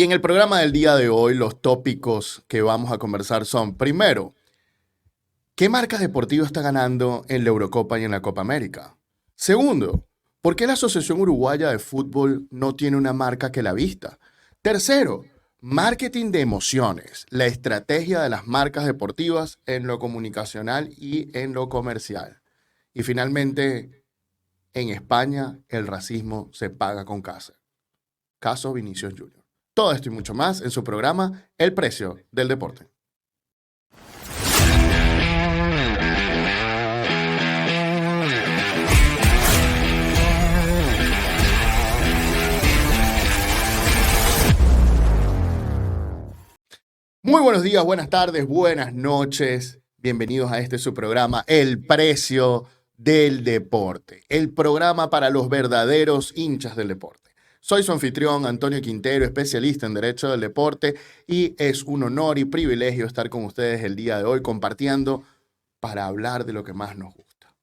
Y en el programa del día de hoy, los tópicos que vamos a conversar son, primero, ¿qué marcas deportivas está ganando en la Eurocopa y en la Copa América? Segundo, ¿por qué la Asociación Uruguaya de Fútbol no tiene una marca que la vista? Tercero, marketing de emociones, la estrategia de las marcas deportivas en lo comunicacional y en lo comercial. Y finalmente, en España el racismo se paga con cárcel. Caso Vinicius Junior. Todo esto y mucho más en su programa El Precio del Deporte. Muy buenos días, buenas tardes, buenas noches. Bienvenidos a este su programa El Precio del Deporte. El programa para los verdaderos hinchas del deporte. Soy su anfitrión, Antonio Quintero, especialista en Derecho del Deporte, y es un honor y privilegio estar con ustedes el día de hoy compartiendo para hablar de lo que más nos gusta.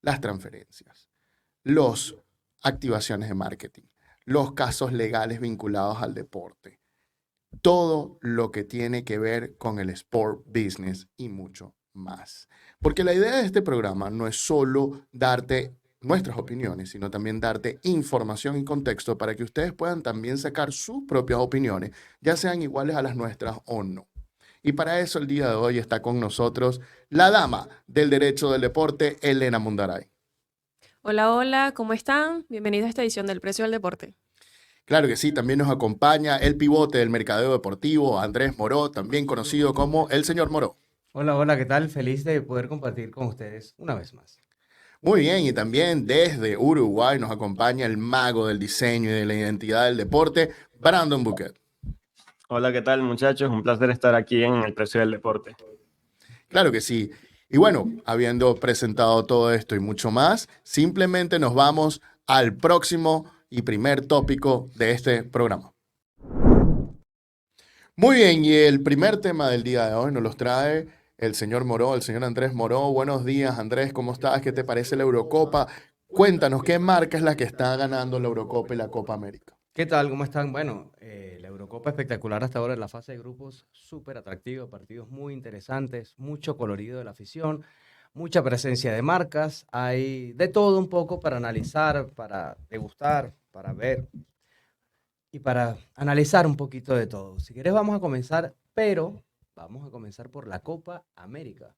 Las transferencias, las activaciones de marketing, los casos legales vinculados al deporte, todo lo que tiene que ver con el sport business y mucho más. Porque la idea de este programa no es solo darte nuestras opiniones, sino también darte información y contexto para que ustedes puedan también sacar sus propias opiniones, ya sean iguales a las nuestras o no. Y para eso el día de hoy está con nosotros la dama del derecho del deporte, Elena Mundaray. Hola, hola, ¿cómo están? Bienvenidos a esta edición del Precio del Deporte. Claro que sí, también nos acompaña el pivote del mercadeo deportivo, Andrés Moró, también conocido como el señor Moró. Hola, hola, ¿qué tal? Feliz de poder compartir con ustedes una vez más. Muy bien, y también desde Uruguay nos acompaña el mago del diseño y de la identidad del deporte, Brandon Bouquet. Hola, ¿qué tal, muchachos? Un placer estar aquí en el Precio del Deporte. Claro que sí. Y bueno, habiendo presentado todo esto y mucho más, simplemente nos vamos al próximo y primer tópico de este programa. Muy bien, y el primer tema del día de hoy nos los trae el señor Moró, el señor Andrés Moró. Buenos días, Andrés, ¿cómo estás? ¿Qué te parece la Eurocopa? Cuéntanos, ¿qué marca es la que está ganando la Eurocopa y la Copa América? ¿Qué tal? ¿Cómo están? Bueno, la Eurocopa espectacular hasta ahora en la fase de grupos, súper atractivo, partidos muy interesantes, mucho colorido de la afición, mucha presencia de marcas, hay de todo un poco para analizar, para degustar, para ver y para analizar un poquito de todo. Si quieres vamos a comenzar, pero vamos a comenzar por la Copa América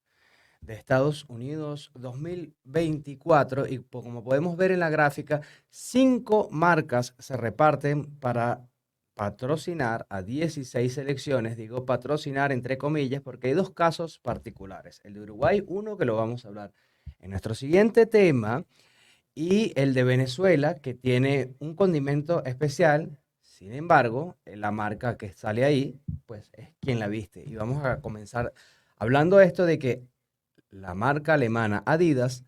de Estados Unidos 2024 y como podemos ver en la gráfica, 5 marcas se reparten para patrocinar a 16 selecciones. Digo patrocinar entre comillas porque hay dos casos particulares. El de Uruguay, uno que lo vamos a hablar en nuestro siguiente tema, y el de Venezuela que tiene un condimento especial. Sin embargo, la marca que sale ahí, pues es quien la viste. Y vamos a comenzar hablando de esto de que la marca alemana Adidas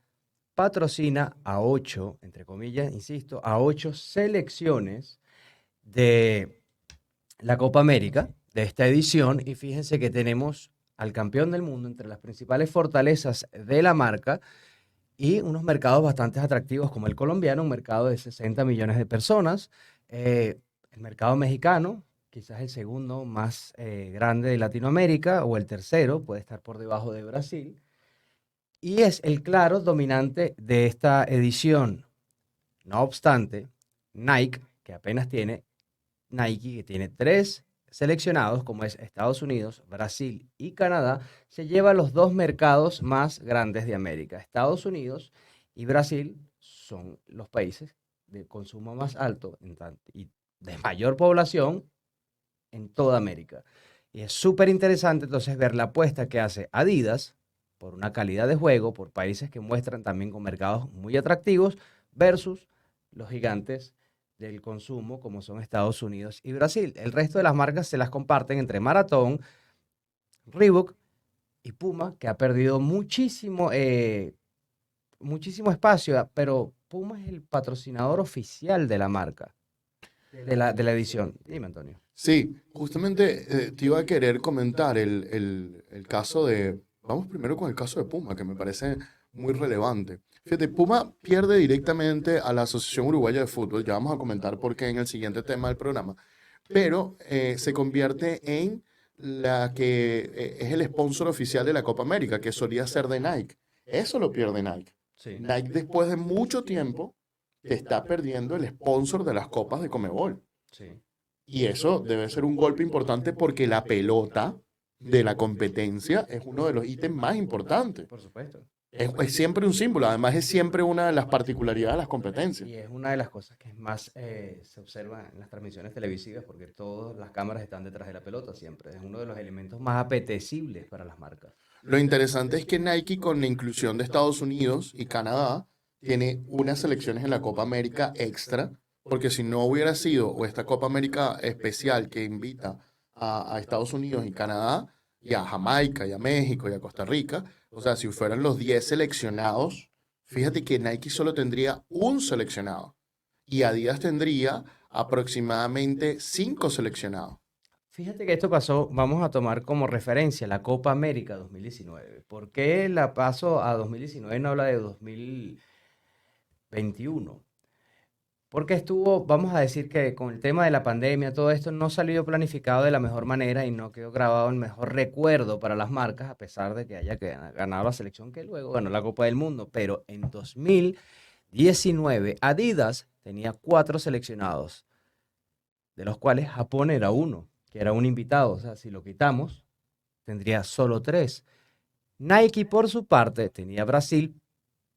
patrocina a 8, entre comillas, insisto, a 8 selecciones de la Copa América de esta edición. Y fíjense que tenemos al campeón del mundo entre las principales fortalezas de la marca y unos mercados bastante atractivos como el colombiano, un mercado de 60 millones de personas, el mercado mexicano, quizás el segundo más grande de Latinoamérica o el tercero, puede estar por debajo de Brasil. Y es el claro dominante de esta edición. No obstante, Nike, que apenas tiene, Nike, que tiene 3 seleccionados, como es Estados Unidos, Brasil y Canadá, se lleva los 2 mercados más grandes de América. Estados Unidos y Brasil son los países de consumo más alto y de mayor población en toda América. Y es súper interesante entonces ver la apuesta que hace Adidas por una calidad de juego, por países que muestran también con mercados muy atractivos, versus los gigantes del consumo como son Estados Unidos y Brasil. El resto de las marcas se las comparten entre Maratón, Reebok y Puma, que ha perdido muchísimo espacio, pero Puma es el patrocinador oficial de la marca, de la edición. Dime, Antonio. Sí, justamente te iba a querer comentar el caso de, vamos primero con el caso de Puma, que me parece muy relevante. Fíjate, Puma pierde directamente a la Asociación Uruguaya de Fútbol, ya vamos a comentar por qué en el siguiente tema del programa, pero se convierte en la que es el sponsor oficial de la Copa América, que solía ser de Nike. Eso lo pierde Nike. Sí, Nike después de mucho tiempo te está perdiendo el sponsor de las copas de Comebol. sí, Y eso debe ser un golpe importante porque la pelota de la competencia es uno de los ítems más importantes. por supuesto. Es siempre un símbolo, además es siempre una de las particularidades de las competencias. Y es una de las cosas que más se observa en las transmisiones televisivas, porque todas las cámaras están detrás de la pelota siempre. Es uno de los elementos más apetecibles para las marcas. Lo interesante es que Nike, con la inclusión de Estados Unidos y Canadá, tiene unas selecciones en la Copa América extra, porque si no hubiera sido o esta Copa América especial que invita a Estados Unidos y Canadá, y a Jamaica, y a México, y a Costa Rica, o sea, si fueran los 10 seleccionados, fíjate que Nike solo tendría un seleccionado y Adidas tendría aproximadamente 5 seleccionados. Fíjate que esto pasó, vamos a tomar como referencia la Copa América 2019. ¿Por qué la paso a 2019 y no habla de 2021? Porque estuvo, vamos a decir que con el tema de la pandemia, todo esto no salió planificado de la mejor manera y no quedó grabado el mejor recuerdo para las marcas, a pesar de que haya ganado la selección que luego ganó la Copa del Mundo. Pero en 2019, Adidas tenía 4 seleccionados, de los cuales Japón era uno, que era un invitado. O sea, si lo quitamos, tendría solo 3. Nike, por su parte, tenía Brasil,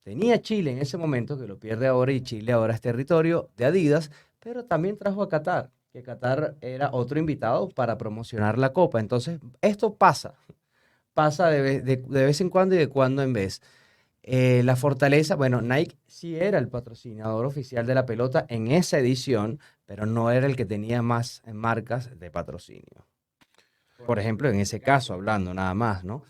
tenía Chile en ese momento, que lo pierde ahora, y Chile ahora es territorio de Adidas, pero también trajo a Qatar, que Qatar era otro invitado para promocionar la Copa. Entonces, esto pasa de vez en cuando y de cuando en vez. La fortaleza, bueno, Nike sí era el patrocinador oficial de la pelota en esa edición, pero no era el que tenía más marcas de patrocinio. Por ejemplo, en ese caso, hablando nada más, ¿no?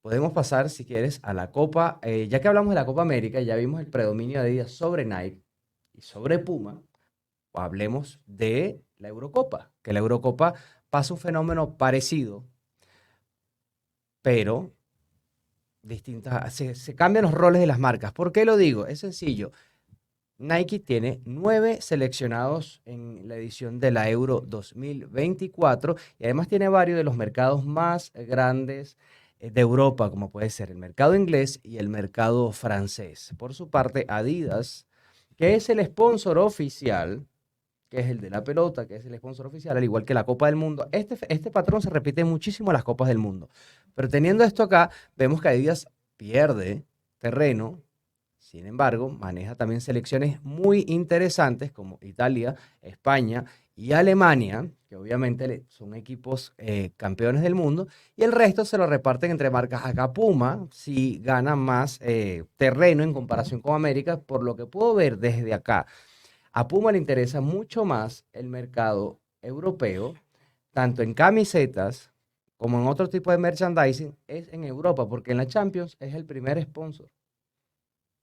Podemos pasar, si quieres, a la Copa. Ya que hablamos de la Copa América, ya vimos el predominio de Adidas sobre Nike y sobre Puma. Hablemos de la Eurocopa, que la Eurocopa pasa un fenómeno parecido, pero se cambian los roles de las marcas. ¿Por qué lo digo? Es sencillo. Nike tiene 9 seleccionados en la edición de la Euro 2024 y además tiene varios de los mercados más grandes de Europa, como puede ser el mercado inglés y el mercado francés. Por su parte, Adidas, que es el sponsor oficial, que es el de la pelota, que es el sponsor oficial, al igual que la Copa del Mundo. Este patrón se repite muchísimo en las Copas del Mundo. Pero teniendo esto acá, vemos que Adidas pierde terreno. Sin embargo, maneja también selecciones muy interesantes como Italia, España y Alemania, que obviamente son equipos campeones del mundo, y el resto se lo reparten entre marcas. Acá Puma sí gana más terreno en comparación con América, por lo que puedo ver desde acá. A Puma le interesa mucho más el mercado europeo, tanto en camisetas como en otro tipo de merchandising, es en Europa, porque en la Champions es el primer sponsor.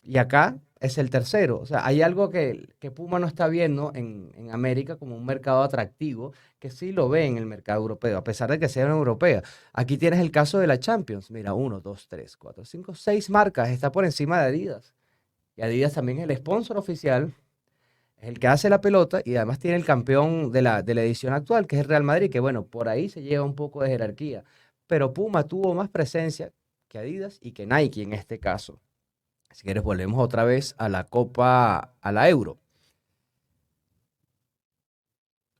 Y acá es el tercero. O sea, hay algo que Puma no está viendo en América como un mercado atractivo, que sí lo ve en el mercado europeo, a pesar de que sea una europea. Aquí tienes el caso de la Champions. Mira, 1, 2, 3, 4, 5, 6 marcas. Está por encima de Adidas. Y Adidas también es el sponsor oficial, es el que hace la pelota y además tiene el campeón de la edición actual, que es el Real Madrid, que bueno, por ahí se lleva un poco de jerarquía. Pero Puma tuvo más presencia que Adidas y que Nike en este caso. Si quieres, volvemos otra vez a la Copa, a la Euro.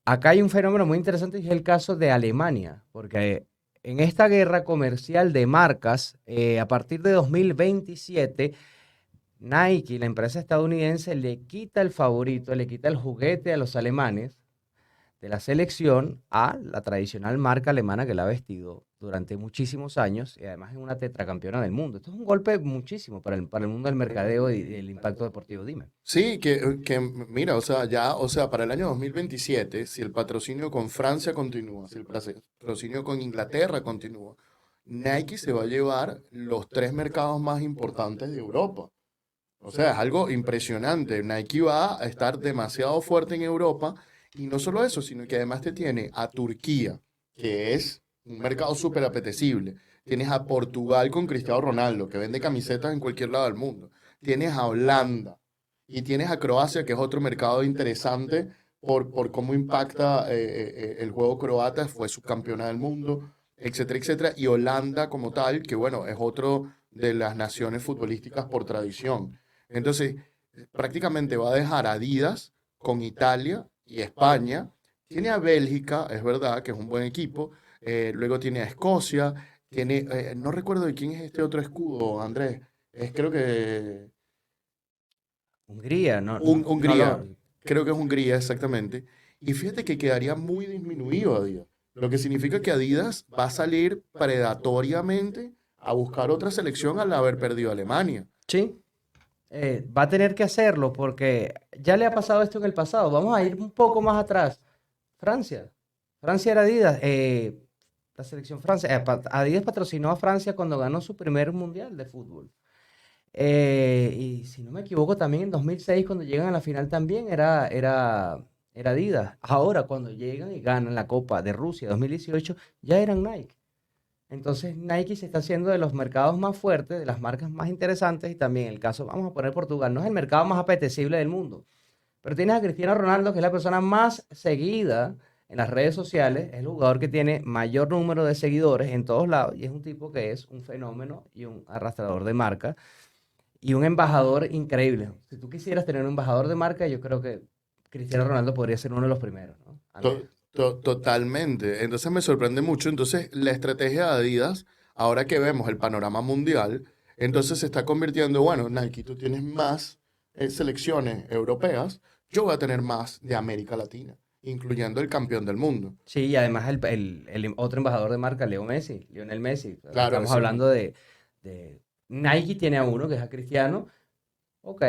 Acá hay un fenómeno muy interesante y es el caso de Alemania, porque en esta guerra comercial de marcas, a partir de 2027, Nike, la empresa estadounidense, le quita el favorito, le quita el juguete a los alemanes de la selección a la tradicional marca alemana que la ha vestido durante muchísimos años y además es una tetracampeona del mundo. Esto es un golpe muchísimo para el mundo del mercadeo y el impacto deportivo. Dime. Sí, mira, o sea, para el año 2027, si el patrocinio con Francia continúa, si el patrocinio con Inglaterra continúa, Nike se va a llevar los 3 mercados más importantes de Europa. O sea, es algo impresionante. Nike va a estar demasiado fuerte en Europa y no solo eso, sino que además te tiene a Turquía, que es un mercado súper apetecible. Tienes a Portugal con Cristiano Ronaldo, que vende camisetas en cualquier lado del mundo. Tienes a Holanda y tienes a Croacia, que es otro mercado interesante por cómo impacta el juego croata, fue subcampeona del mundo, etcétera, etcétera. Y Holanda como tal, que bueno, es otro de las naciones futbolísticas por tradición. Entonces, prácticamente va a dejar a Adidas con Italia y España. Tiene a Bélgica, es verdad, que es un buen equipo. Luego tiene a Escocia. Tiene, no recuerdo de quién es este otro escudo, Andrés. Es creo que Hungría, no, Hungría. Creo que es Hungría, exactamente. Y fíjate que quedaría muy disminuido Adidas. Lo que significa que Adidas va a salir predatoriamente a buscar otra selección al haber perdido a Alemania. Sí, va a tener que hacerlo porque ya le ha pasado esto en el pasado. Vamos a ir un poco más atrás. Francia. Francia era Adidas. La selección Francia. Adidas patrocinó a Francia cuando ganó su primer mundial de fútbol. Y si no me equivoco, también en 2006, cuando llegan a la final, también era Adidas. Ahora, cuando llegan y ganan la Copa de Rusia 2018, ya eran Nike. Entonces Nike se está haciendo de los mercados más fuertes, de las marcas más interesantes y también el caso, vamos a poner Portugal, no es el mercado más apetecible del mundo, pero tienes a Cristiano Ronaldo, que es la persona más seguida en las redes sociales, es el jugador que tiene mayor número de seguidores en todos lados y es un tipo que es un fenómeno y un arrastrador de marca y un embajador increíble. Si tú quisieras tener un embajador de marca, yo creo que Cristiano Ronaldo podría ser uno de los primeros, ¿no? Andrés. Totalmente. Entonces me sorprende mucho. Entonces la estrategia de Adidas, ahora que vemos el panorama mundial, entonces se está convirtiendo, bueno, Nike, tú tienes más selecciones europeas, yo voy a tener más de América Latina, incluyendo el campeón del mundo. Sí, y además el otro embajador de marca, Leo Messi, Lionel Messi. Claro, Estamos ese hablando de Nike tiene a uno que es a Cristiano. Ok,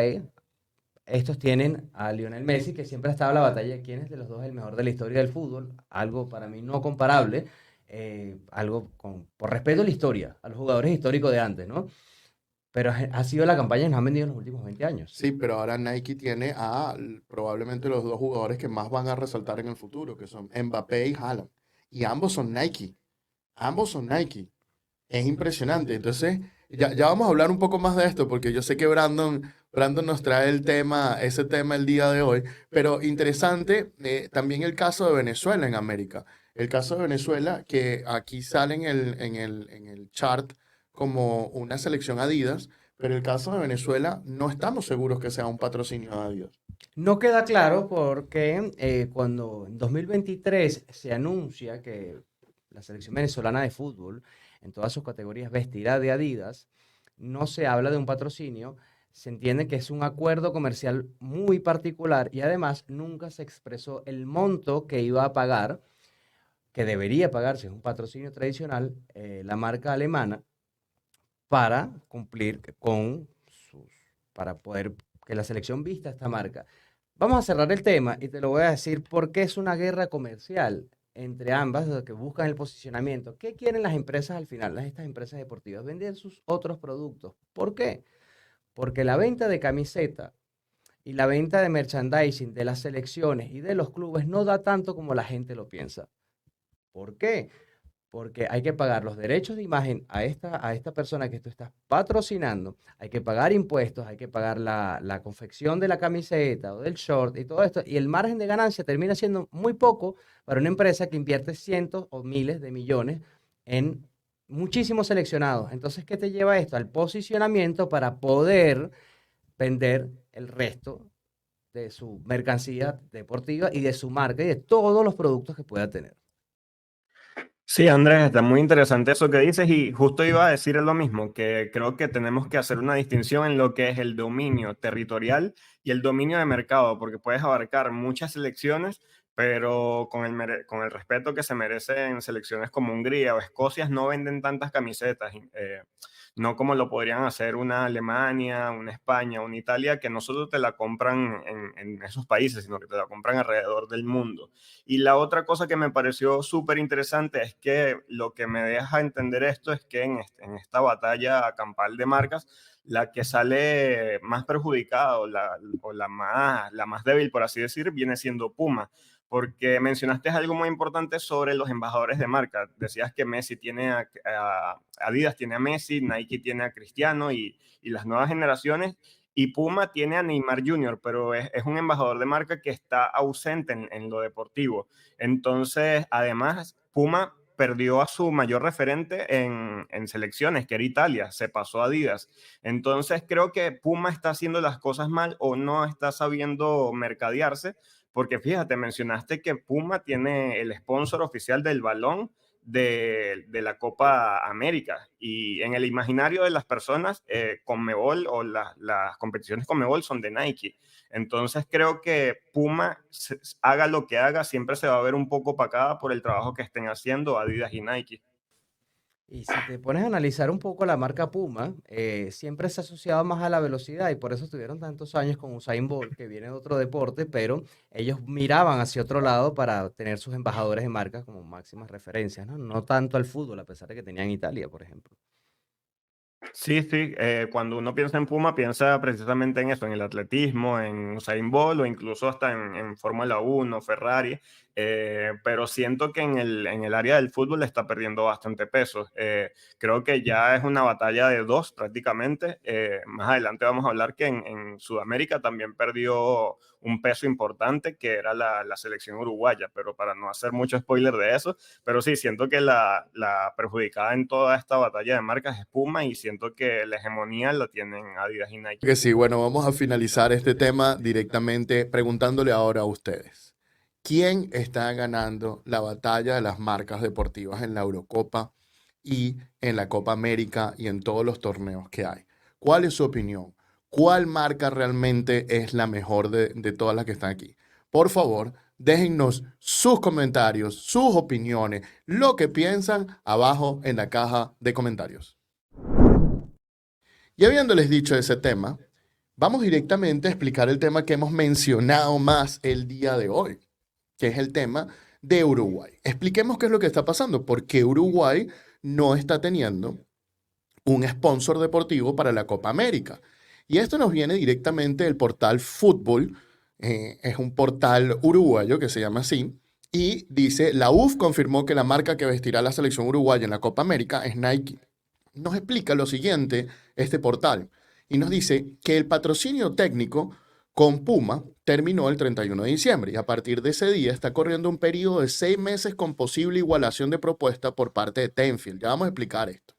estos tienen a Lionel Messi, que siempre ha estado en la batalla de quién es de los dos el mejor de la historia del fútbol. Algo para mí no comparable. Por respeto a la historia, a los jugadores históricos de antes, ¿no? Pero ha sido la campaña que nos han vendido en los últimos 20 años. sí, pero ahora Nike tiene a probablemente los dos jugadores que más van a resaltar en el futuro, que son Mbappé y Haaland. Y ambos son Nike. Ambos son Nike. Es impresionante. Entonces, ya vamos a hablar un poco más de esto, porque yo sé que Brandon nos trae ese tema el día de hoy, pero interesante también el caso de Venezuela en América. El caso de Venezuela, que aquí sale en el chart como una selección Adidas, pero el caso de Venezuela no estamos seguros que sea un patrocinio de Adidas. No queda claro porque cuando en 2023 se anuncia que la selección venezolana de fútbol en todas sus categorías vestirá de Adidas, no se habla de un patrocinio, se entiende que es un acuerdo comercial muy particular y además nunca se expresó el monto que iba a pagar, que debería pagarse, es un patrocinio tradicional, la marca alemana para cumplir para poder que la selección vista esta marca. Vamos a cerrar el tema y te lo voy a decir porque es una guerra comercial entre ambas que buscan el posicionamiento. ¿Qué quieren las empresas al final, estas empresas deportivas? Vender sus otros productos. ¿Por qué? Porque la venta de camiseta y la venta de merchandising de las selecciones y de los clubes no da tanto como la gente lo piensa. ¿Por qué? Porque hay que pagar los derechos de imagen a esta persona que tú estás patrocinando, hay que pagar impuestos, hay que pagar la confección de la camiseta o del short y todo esto, y el margen de ganancia termina siendo muy poco para una empresa que invierte cientos o miles de millones en muchísimos seleccionados. Entonces, ¿qué te lleva esto? Al posicionamiento para poder vender el resto de su mercancía deportiva y de su marca y de todos los productos que pueda tener. Sí, Andrés, está muy interesante eso que dices y justo iba a decir lo mismo, que creo que tenemos que hacer una distinción en lo que es el dominio territorial y el dominio de mercado, porque puedes abarcar muchas selecciones, pero con el respeto que se merecen selecciones como Hungría o Escocia, no venden tantas camisetas, no como lo podrían hacer una Alemania, una España, una Italia, que no solo te la compran en esos países, sino que te la compran alrededor del mundo. Y la otra cosa que me pareció súper interesante es que lo que me deja entender esto es que en esta batalla campal de marcas, la que sale más perjudicada o la más débil, por así decir, viene siendo Puma. Porque mencionaste algo muy importante sobre los embajadores de marca. Decías que Messi tiene Adidas tiene a Messi, Nike tiene a Cristiano y las nuevas generaciones Y Puma tiene a Neymar Jr., pero es un embajador de marca que está ausente en lo deportivo. Entonces, además, Puma perdió a su mayor referente en selecciones, que era Italia, se pasó a Adidas. Entonces, creo que Puma está haciendo las cosas mal o no está sabiendo mercadearse, porque fíjate, mencionaste que Puma tiene el sponsor oficial del balón de la Copa América, y en el imaginario de las personas, Conmebol o las competiciones Conmebol son de Nike. Entonces creo que Puma, haga lo que haga, siempre se va a ver un poco opacada por el trabajo que estén haciendo Adidas y Nike. Y si te pones a analizar un poco la marca Puma, siempre se ha asociado más a la velocidad y por eso tuvieron tantos años con Usain Bolt, que viene de otro deporte, pero ellos miraban hacia otro lado para tener sus embajadores de marca como máximas referencias, ¿no? No tanto al fútbol, a pesar de que tenían Italia, por ejemplo. Sí, sí, cuando uno piensa en Puma, piensa precisamente en eso, en el atletismo, en Usain Bolt o incluso hasta en Fórmula 1, Ferrari, pero siento que en el área del fútbol está perdiendo bastante peso. Creo que ya es una batalla de dos prácticamente. Más adelante vamos a hablar que en Sudamérica también perdió un peso importante, que era la selección uruguaya, pero para no hacer mucho spoiler de eso, pero sí, siento que la perjudicada en toda esta batalla de marcas es Puma, y siento que la hegemonía la tienen Adidas y Nike. Que sí, bueno, vamos a finalizar este tema directamente preguntándole ahora a ustedes. ¿Quién está ganando la batalla de las marcas deportivas en la Eurocopa y en la Copa América y en todos los torneos que hay? ¿Cuál es su opinión? ¿Cuál marca realmente es la mejor de todas las que están aquí? Por favor, déjennos sus comentarios, sus opiniones, lo que piensan abajo en la caja de comentarios. Y habiéndoles dicho ese tema, vamos directamente a explicar el tema que hemos mencionado más el día de hoy, que es el tema de Uruguay. Expliquemos qué es lo que está pasando, porque Uruguay no está teniendo un sponsor deportivo para la Copa América. Y esto nos viene directamente del portal Fútbol, es un portal uruguayo que se llama así, y dice, la UF confirmó que la marca que vestirá a la selección uruguaya en la Copa América es Nike. Nos explica lo siguiente este portal y nos dice que el patrocinio técnico con Puma terminó el 31 de diciembre y a partir de ese día está corriendo un periodo de 6 meses con posible igualación de propuesta por parte de Tenfield. Ya vamos a explicar esto.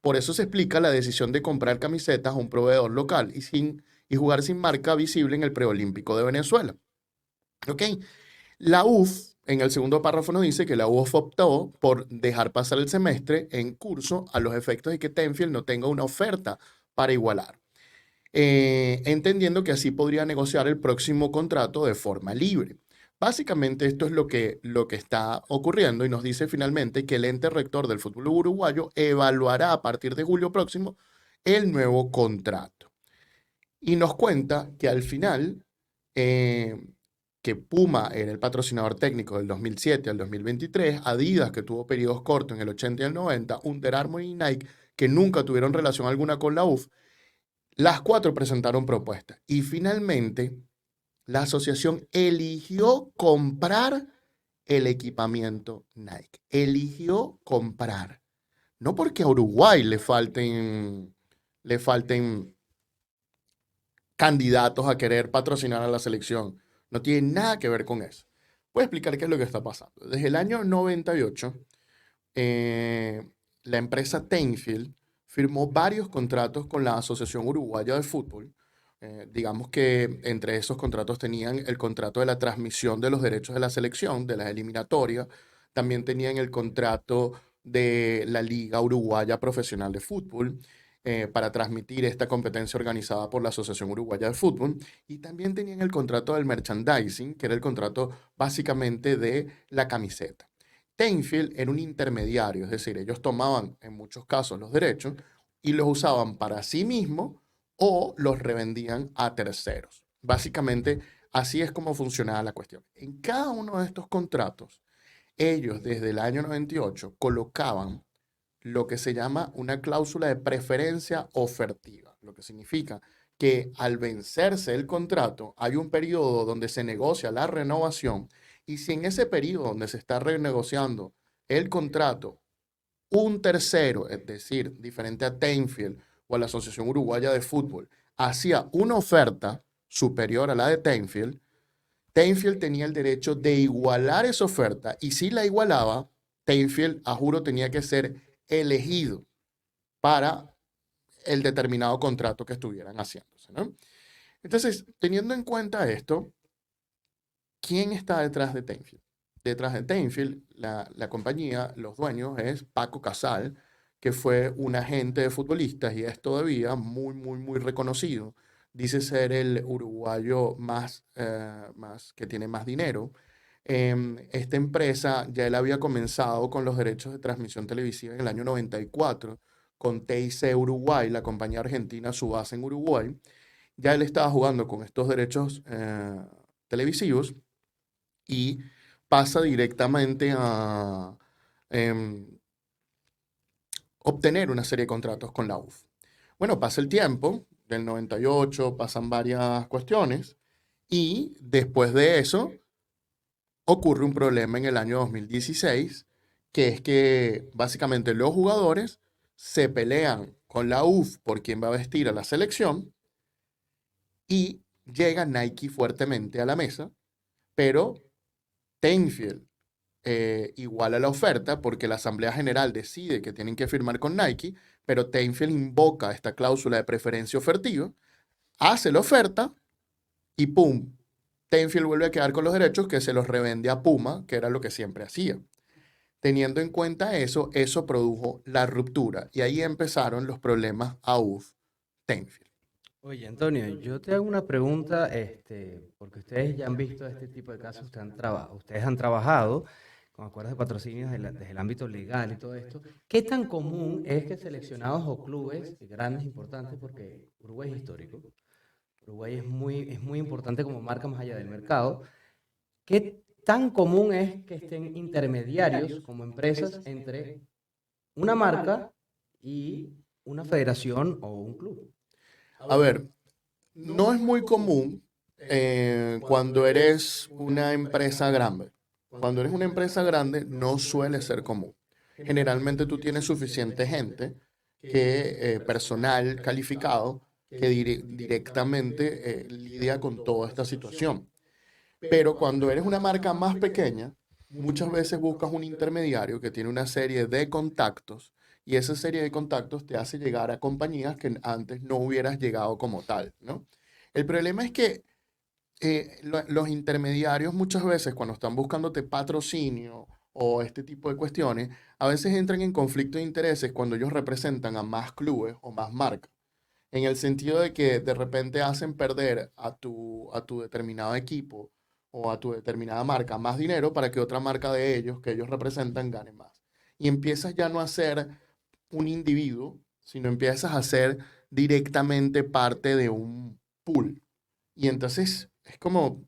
Por eso se explica la decisión de comprar camisetas a un proveedor local y jugar sin marca visible en el preolímpico de Venezuela. ¿Ok? La UF, en el segundo párrafo, nos dice que la UF optó por dejar pasar el semestre en curso a los efectos de que Tenfield no tenga una oferta para igualar, entendiendo que así podría negociar el próximo contrato de forma libre. Básicamente esto es lo que está ocurriendo y nos dice finalmente que el ente rector del fútbol uruguayo evaluará a partir de julio próximo el nuevo contrato. Y nos cuenta que al final, que Puma era el patrocinador técnico del 2007 al 2023, Adidas, que tuvo periodos cortos en el 80 y el 90, Under Armour y Nike, que nunca tuvieron relación alguna con la UF, las cuatro presentaron propuestas. Y finalmente, la asociación eligió comprar el equipamiento Nike. Eligió comprar. No porque a Uruguay le falten candidatos a querer patrocinar a la selección. No tiene nada que ver con eso. Voy a explicar qué es lo que está pasando. Desde el año 98, la empresa Tenfield firmó varios contratos con la Asociación Uruguaya de Fútbol. Digamos que entre esos contratos tenían el contrato de la transmisión de los derechos de la selección, de las eliminatorias. También tenían el contrato de la Liga Uruguaya Profesional de Fútbol, para transmitir esta competencia organizada por la Asociación Uruguaya de Fútbol. Y también tenían el contrato del merchandising, que era el contrato básicamente de la camiseta. Tenfield era un intermediario, es decir, ellos tomaban en muchos casos los derechos y los usaban para sí mismos o los revendían a terceros. Básicamente, así es como funcionaba la cuestión. En cada uno de estos contratos, ellos desde el año 98 colocaban lo que se llama una cláusula de preferencia ofertiva, lo que significa que al vencerse el contrato hay un periodo donde se negocia la renovación y si en ese periodo donde se está renegociando el contrato, un tercero, es decir, diferente a Tenfield o a la Asociación Uruguaya de Fútbol, hacía una oferta superior a la de Tenfield, Tenfield tenía el derecho de igualar esa oferta y si la igualaba, Tenfield, a juro, tenía que ser elegido para el determinado contrato que estuvieran haciéndose, ¿no? Entonces, teniendo en cuenta esto, ¿quién está detrás de Tenfield? Detrás de Tenfield, la compañía, los dueños, es Paco Casal, que fue un agente de futbolistas y es todavía muy, muy, muy reconocido. Dice ser el uruguayo más que tiene más dinero. Esta empresa ya él había comenzado con los derechos de transmisión televisiva en el año 94 con TIC Uruguay, la compañía argentina, su base en Uruguay. Ya él estaba jugando con estos derechos televisivos y pasa directamente a em, obtener una serie de contratos con la UF. Bueno, pasa el tiempo, del 98, pasan varias cuestiones y después de eso ocurre un problema en el año 2016, que es que básicamente los jugadores se pelean con la UF por quién va a vestir a la selección y llega Nike fuertemente a la mesa, pero Tenfield iguala la oferta porque la Asamblea General decide que tienen que firmar con Nike, pero Tenfield invoca esta cláusula de preferencia ofertiva, hace la oferta y ¡pum! Tenfield vuelve a quedar con los derechos que se los revende a Puma, que era lo que siempre hacía. Teniendo en cuenta eso, eso produjo la ruptura y ahí empezaron los problemas AUF-Tenfield. Oye, Antonio, yo te hago una pregunta, porque ustedes ya han visto este tipo de casos, ustedes han trabajado con acuerdos de patrocinios desde el ámbito legal y todo esto. ¿Qué tan común es que seleccionados o clubes grandes, importantes, porque Uruguay es histórico, Uruguay es muy importante como marca más allá del mercado, qué tan común es que estén intermediarios como empresas entre una marca y una federación o un club? A ver, no es muy común cuando eres una empresa grande. Cuando eres una empresa grande no suele ser común. Generalmente tú tienes suficiente gente personal calificado que directamente lidia con toda esta situación. Pero cuando eres una marca más pequeña, muchas veces buscas un intermediario que tiene una serie de contactos y esa serie de contactos te hace llegar a compañías que antes no hubieras llegado como tal, ¿no? El problema es que los intermediarios muchas veces cuando están buscándote patrocinio o este tipo de cuestiones, a veces entran en conflicto de intereses cuando ellos representan a más clubes o más marcas. En el sentido de que de repente hacen perder a tu determinado equipo o a tu determinada marca más dinero para que otra marca de ellos que ellos representan gane más. Y empiezas ya no a ser un individuo, sino empiezas a ser directamente parte de un pool. Y entonces es como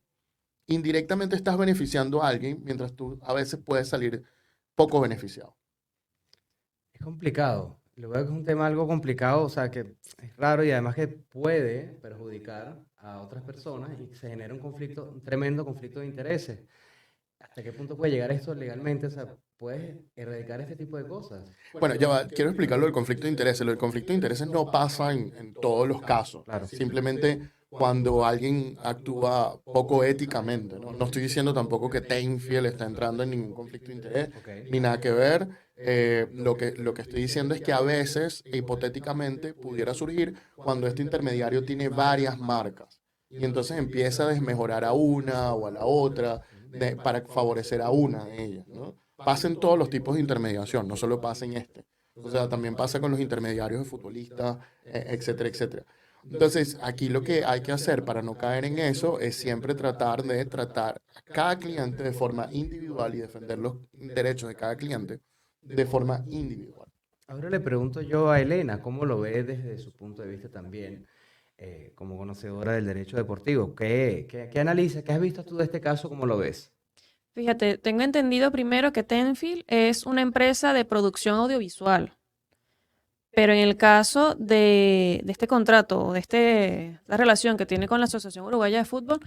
indirectamente estás beneficiando a alguien mientras tú a veces puedes salir poco beneficiado. Es complicado. Lo veo que es un tema algo complicado, o sea, que es raro y además que puede perjudicar a otras personas y se genera un tremendo conflicto de intereses. ¿Hasta qué punto puede llegar esto legalmente? O sea, ¿puedes erradicar este tipo de cosas? Bueno, ya va, quiero explicar lo del conflicto de intereses. Lo del conflicto de intereses no pasa en todos los casos. Claro. Simplemente cuando alguien actúa poco éticamente, ¿no? No estoy diciendo tampoco que Tenfield está entrando en ningún conflicto de interés, Ok. ni nada que ver. Lo que estoy diciendo es que a veces, hipotéticamente, pudiera surgir cuando este intermediario tiene varias marcas y entonces empieza a desmejorar a una o a la otra para favorecer a una de ellas, ¿no? Pasa en todos los tipos de intermediación, no solo pasa en este. O sea, también pasa con los intermediarios de futbolistas, etcétera, etcétera. Entonces, aquí lo que hay que hacer para no caer en eso es siempre tratar de tratar a cada cliente de forma individual y defender los derechos de cada cliente de forma individual. Ahora le pregunto yo a Elena, ¿cómo lo ve desde su punto de vista también, como conocedora del derecho deportivo? ¿Qué analizas? ¿Qué has visto tú de este caso? ¿Cómo lo ves? Fíjate, tengo entendido primero que Tenfield es una empresa de producción audiovisual, pero en el caso de este contrato, la relación que tiene con la Asociación Uruguaya de Fútbol,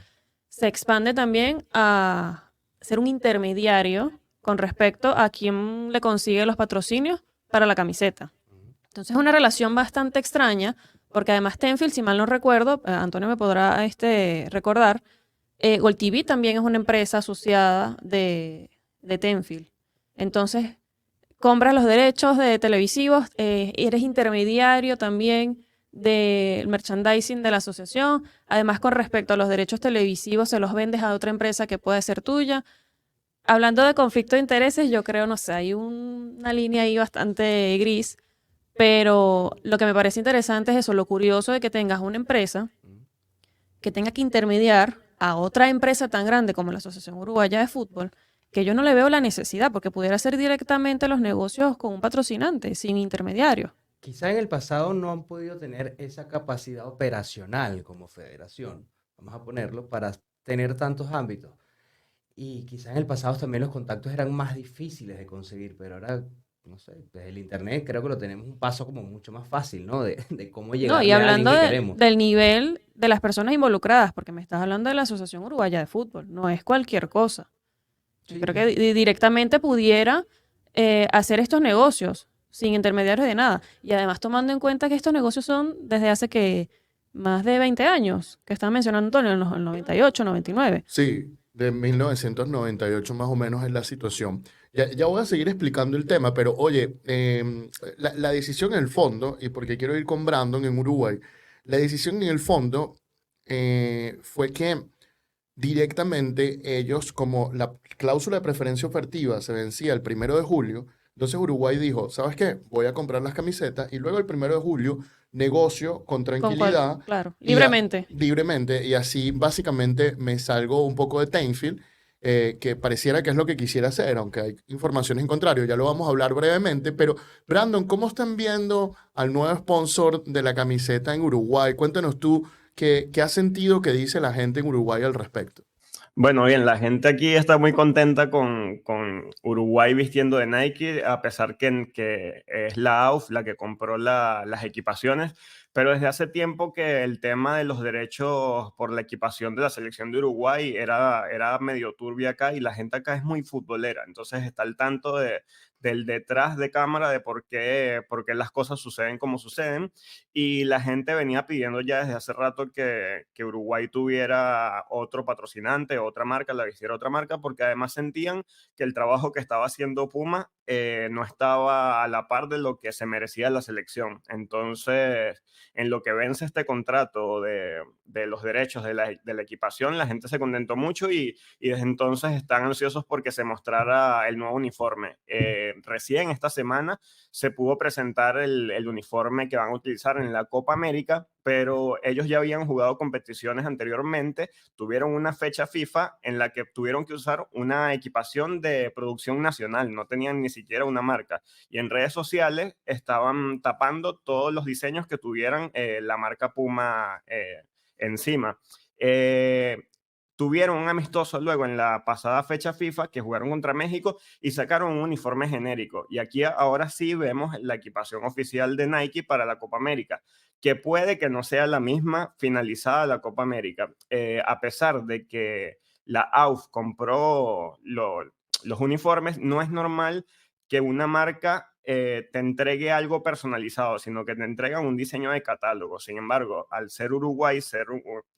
se expande también a ser un intermediario con respecto a quién le consigue los patrocinios para la camiseta. Entonces es una relación bastante extraña Porque además Tenfield, si mal no recuerdo, Antonio me podrá recordar, Gol TV también es una empresa asociada de Tenfield. Entonces, compras los derechos de televisivos, eres intermediario también del merchandising de la asociación. Además, con respecto a los derechos televisivos, se los vendes a otra empresa que puede ser tuya. Hablando de conflicto de intereses, yo creo, no sé, hay una línea ahí bastante gris, pero lo que me parece interesante es eso, lo curioso de que tengas una empresa que tenga que intermediar a otra empresa tan grande como la Asociación Uruguaya de Fútbol, que yo no le veo la necesidad, porque pudiera hacer directamente los negocios con un patrocinante, sin intermediario. Quizá en el pasado no han podido tener esa capacidad operacional como federación, vamos a ponerlo, para tener tantos ámbitos. Y quizá en el pasado también los contactos eran más difíciles de conseguir, pero ahora, no sé, desde el internet creo que lo tenemos un paso como mucho más fácil, ¿no? De cómo No, y llegarle a alguien hablando que queremos. del nivel de las personas involucradas, porque me estás hablando de la Asociación Uruguaya de Fútbol, no es cualquier cosa. Yo Sí, creo que directamente pudiera hacer estos negocios sin intermediarios de nada. Y además tomando en cuenta que estos negocios son desde hace que más de 20 años, que estaba mencionando Antonio, en los 98, 99. Sí, de 1998 más o menos es la situación. Ya voy a seguir explicando el tema, pero oye, la decisión en el fondo, y porque quiero ir con Brandon en Uruguay, la decisión en el fondo fue que directamente ellos, como la cláusula de preferencia ofertiva se vencía el 1 de julio, entonces Uruguay dijo, ¿sabes qué? Voy a comprar las camisetas y luego el 1 de julio negocio con tranquilidad Claro, y libremente. libremente y así básicamente me salgo un poco de Tainfield, que pareciera que es lo que quisiera hacer, aunque hay informaciones en contrario, ya lo vamos a hablar brevemente, pero Brandon, ¿cómo están viendo al nuevo sponsor de la camiseta en Uruguay? Cuéntanos tú. ¿Qué has sentido que dice la gente en Uruguay al respecto? Bueno, bien, la gente aquí está muy contenta con Uruguay vistiendo de Nike, a pesar que es la AUF la que compró las equipaciones, pero desde hace tiempo que el tema de los derechos por la equipación de la selección de Uruguay era medio turbia acá y la gente acá es muy futbolera, entonces está al tanto del detrás de cámara de por qué las cosas suceden como suceden y la gente venía pidiendo ya desde hace rato que Uruguay tuviera otro patrocinante, otra marca, la vistiera otra marca, porque además sentían que el trabajo que estaba haciendo Puma no estaba a la par de lo que se merecía la selección. Entonces, en lo que vence este contrato de los derechos de la equipación, la gente se contentó mucho y desde entonces están ansiosos porque se mostrara el nuevo uniforme. Recién esta semana se pudo presentar el uniforme que van a utilizar en la Copa América, pero ellos ya habían jugado competiciones anteriormente, tuvieron una fecha FIFA en la que tuvieron que usar una equipación de producción nacional, no tenían ni siquiera una marca. Y en redes sociales estaban tapando todos los diseños que tuvieran la marca Puma encima. Tuvieron un amistoso luego en la pasada fecha FIFA que jugaron contra México y sacaron un uniforme genérico. Y aquí ahora sí vemos la equipación oficial de Nike para la Copa América, que puede que no sea la misma finalizada la Copa América. A pesar de que la AUF compró los uniformes, no es normal que una marca te entregue algo personalizado, sino que te entregan un diseño de catálogo. Sin embargo, al ser Uruguay, ser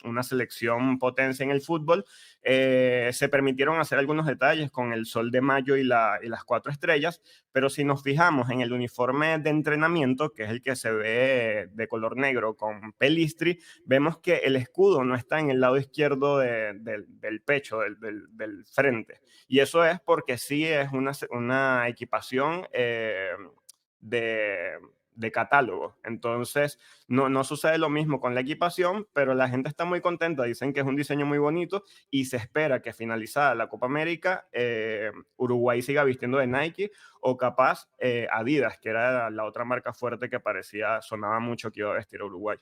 una selección potencia en el fútbol, se permitieron hacer algunos detalles con el sol de mayo y las 4 estrellas, pero si nos fijamos en el uniforme de entrenamiento, que es el que se ve de color negro con pelistri, vemos que el escudo no está en el lado izquierdo del pecho, del frente. Y eso es porque sí es una equipación de, de catálogo. Entonces, no sucede lo mismo con la equipación, pero la gente está muy contenta. Dicen que es un diseño muy bonito y se espera que finalizada la Copa América, Uruguay siga vistiendo de Nike o capaz Adidas, que era la otra marca fuerte que parecía, sonaba mucho que iba a vestir a Uruguay.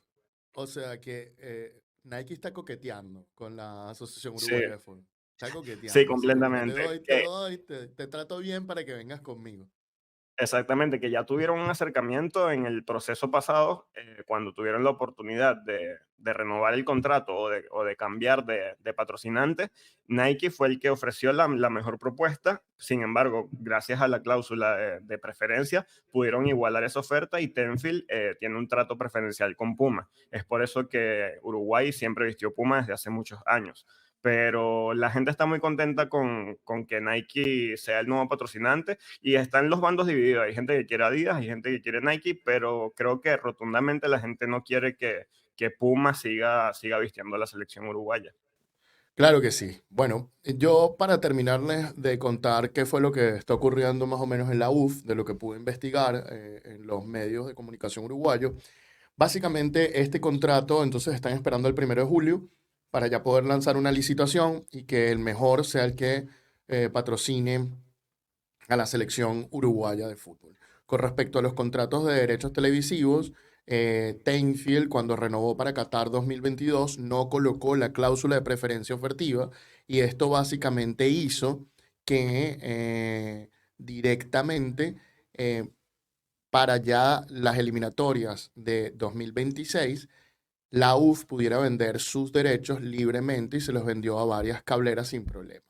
O sea que Nike está coqueteando con la Asociación Sí, Uruguaya de Fútbol. Está sí, coqueteando, así como que te completamente. doy, te doy, te trato bien para que vengas conmigo. Exactamente, que ya tuvieron un acercamiento en el proceso pasado, cuando tuvieron la oportunidad de renovar el contrato o de cambiar de patrocinante. Nike fue el que ofreció la mejor propuesta. Sin embargo, gracias a la cláusula de preferencia, pudieron igualar esa oferta y Tenfield tiene un trato preferencial con Puma. Es por eso que Uruguay siempre vistió Puma desde hace muchos años. Pero la gente está muy contenta con que Nike sea el nuevo patrocinante y están los bandos divididos. Hay gente que quiere Adidas, hay gente que quiere Nike, pero creo que rotundamente la gente no quiere que Puma siga vistiendo a la selección uruguaya. Claro que sí. Bueno, yo para terminarles de contar qué fue lo que está ocurriendo más o menos en la UF, de lo que pude investigar en los medios de comunicación uruguayos, básicamente este contrato, entonces están esperando el 1 de julio para ya poder lanzar una licitación y que el mejor sea el que patrocine a la selección uruguaya de fútbol. Con respecto a los contratos de derechos televisivos, Tenfield, cuando renovó para Qatar 2022, no colocó la cláusula de preferencia ofertiva y esto básicamente hizo que directamente para ya las eliminatorias de 2026, la UF pudiera vender sus derechos libremente y se los vendió a varias cableras sin problema.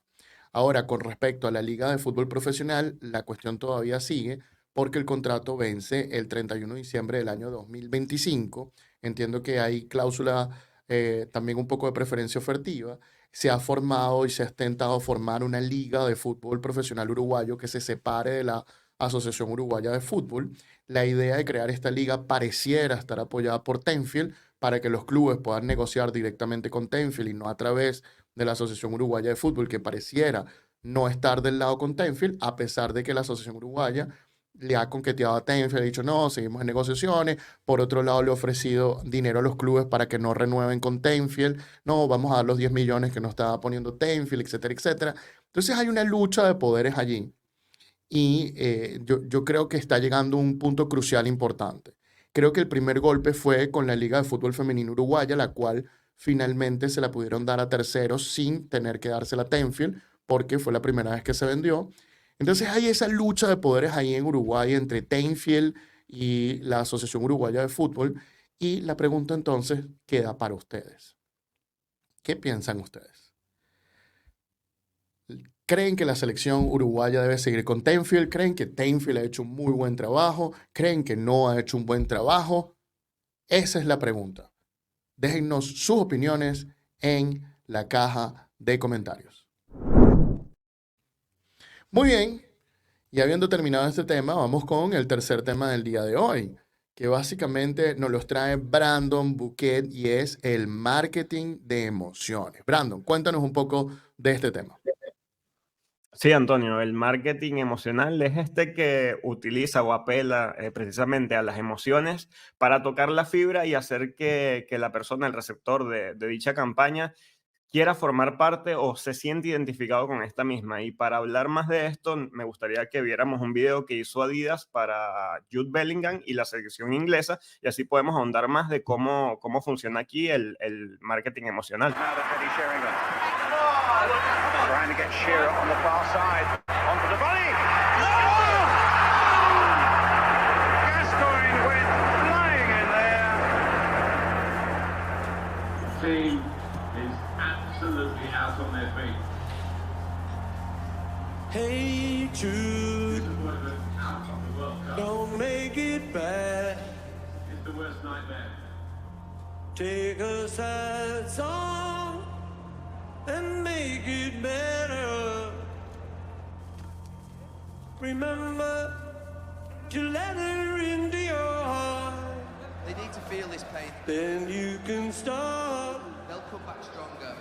Ahora, con respecto a la Liga de Fútbol Profesional, la cuestión todavía sigue porque el contrato vence el 31 de diciembre del año 2025. Entiendo que hay cláusula también un poco de preferencia ofertiva. Se ha formado y se ha intentado formar una liga de fútbol profesional uruguayo que se separe de la Asociación Uruguaya de Fútbol. La idea de crear esta liga pareciera estar apoyada por Tenfield para que los clubes puedan negociar directamente con Tenfield y no a través de la Asociación Uruguaya de Fútbol, que pareciera no estar del lado con Tenfield, a pesar de que la Asociación Uruguaya le ha conqueteado a Tenfield, ha dicho no, seguimos en negociaciones. Por otro lado, le ha ofrecido dinero a los clubes para que no renueven con Tenfield. No, vamos a dar los 10 millones que nos estaba poniendo Tenfield, etcétera, etcétera. Entonces hay una lucha de poderes allí. Y yo creo que está llegando un punto crucial importante. Creo que el primer golpe fue con la Liga de Fútbol Femenino Uruguaya, la cual finalmente se la pudieron dar a terceros sin tener que dársela a Tenfield, porque fue la primera vez que se vendió. Entonces hay esa lucha de poderes ahí en Uruguay entre Tenfield y la Asociación Uruguaya de Fútbol. Y la pregunta entonces queda para ustedes. ¿Qué piensan ustedes? ¿Creen que la selección uruguaya debe seguir con Tenfield? ¿Creen que Tenfield ha hecho un muy buen trabajo? ¿Creen que no ha hecho un buen trabajo? Esa es la pregunta. Déjennos sus opiniones en la caja de comentarios. Muy bien, y habiendo terminado este tema, vamos con el tercer tema del día de hoy, que básicamente nos los trae Brandon Bouquet y es el marketing de emociones. Brandon, cuéntanos un poco de este tema. Sí, Antonio, el marketing emocional es este que utiliza o apela precisamente a las emociones para tocar la fibra y hacer que la persona, el receptor de dicha campaña, quiera formar parte o se siente identificado con esta misma. Y para hablar más de esto, me gustaría que viéramos un video que hizo Adidas para Jude Bellingham y la selección inglesa, y así podemos ahondar más de cómo funciona aquí el marketing emocional. Trying to get Shearer on the far side. Onto the volley. Oh! Gascoigne went flying in there. The team is absolutely out on their feet. Hey Jude, Out of the World Cup. don't make it bad. It's the worst nightmare. Take a sad song and make it better. Remember to let her into your heart. They need to feel this pain. Then you can start They'll come back stronger.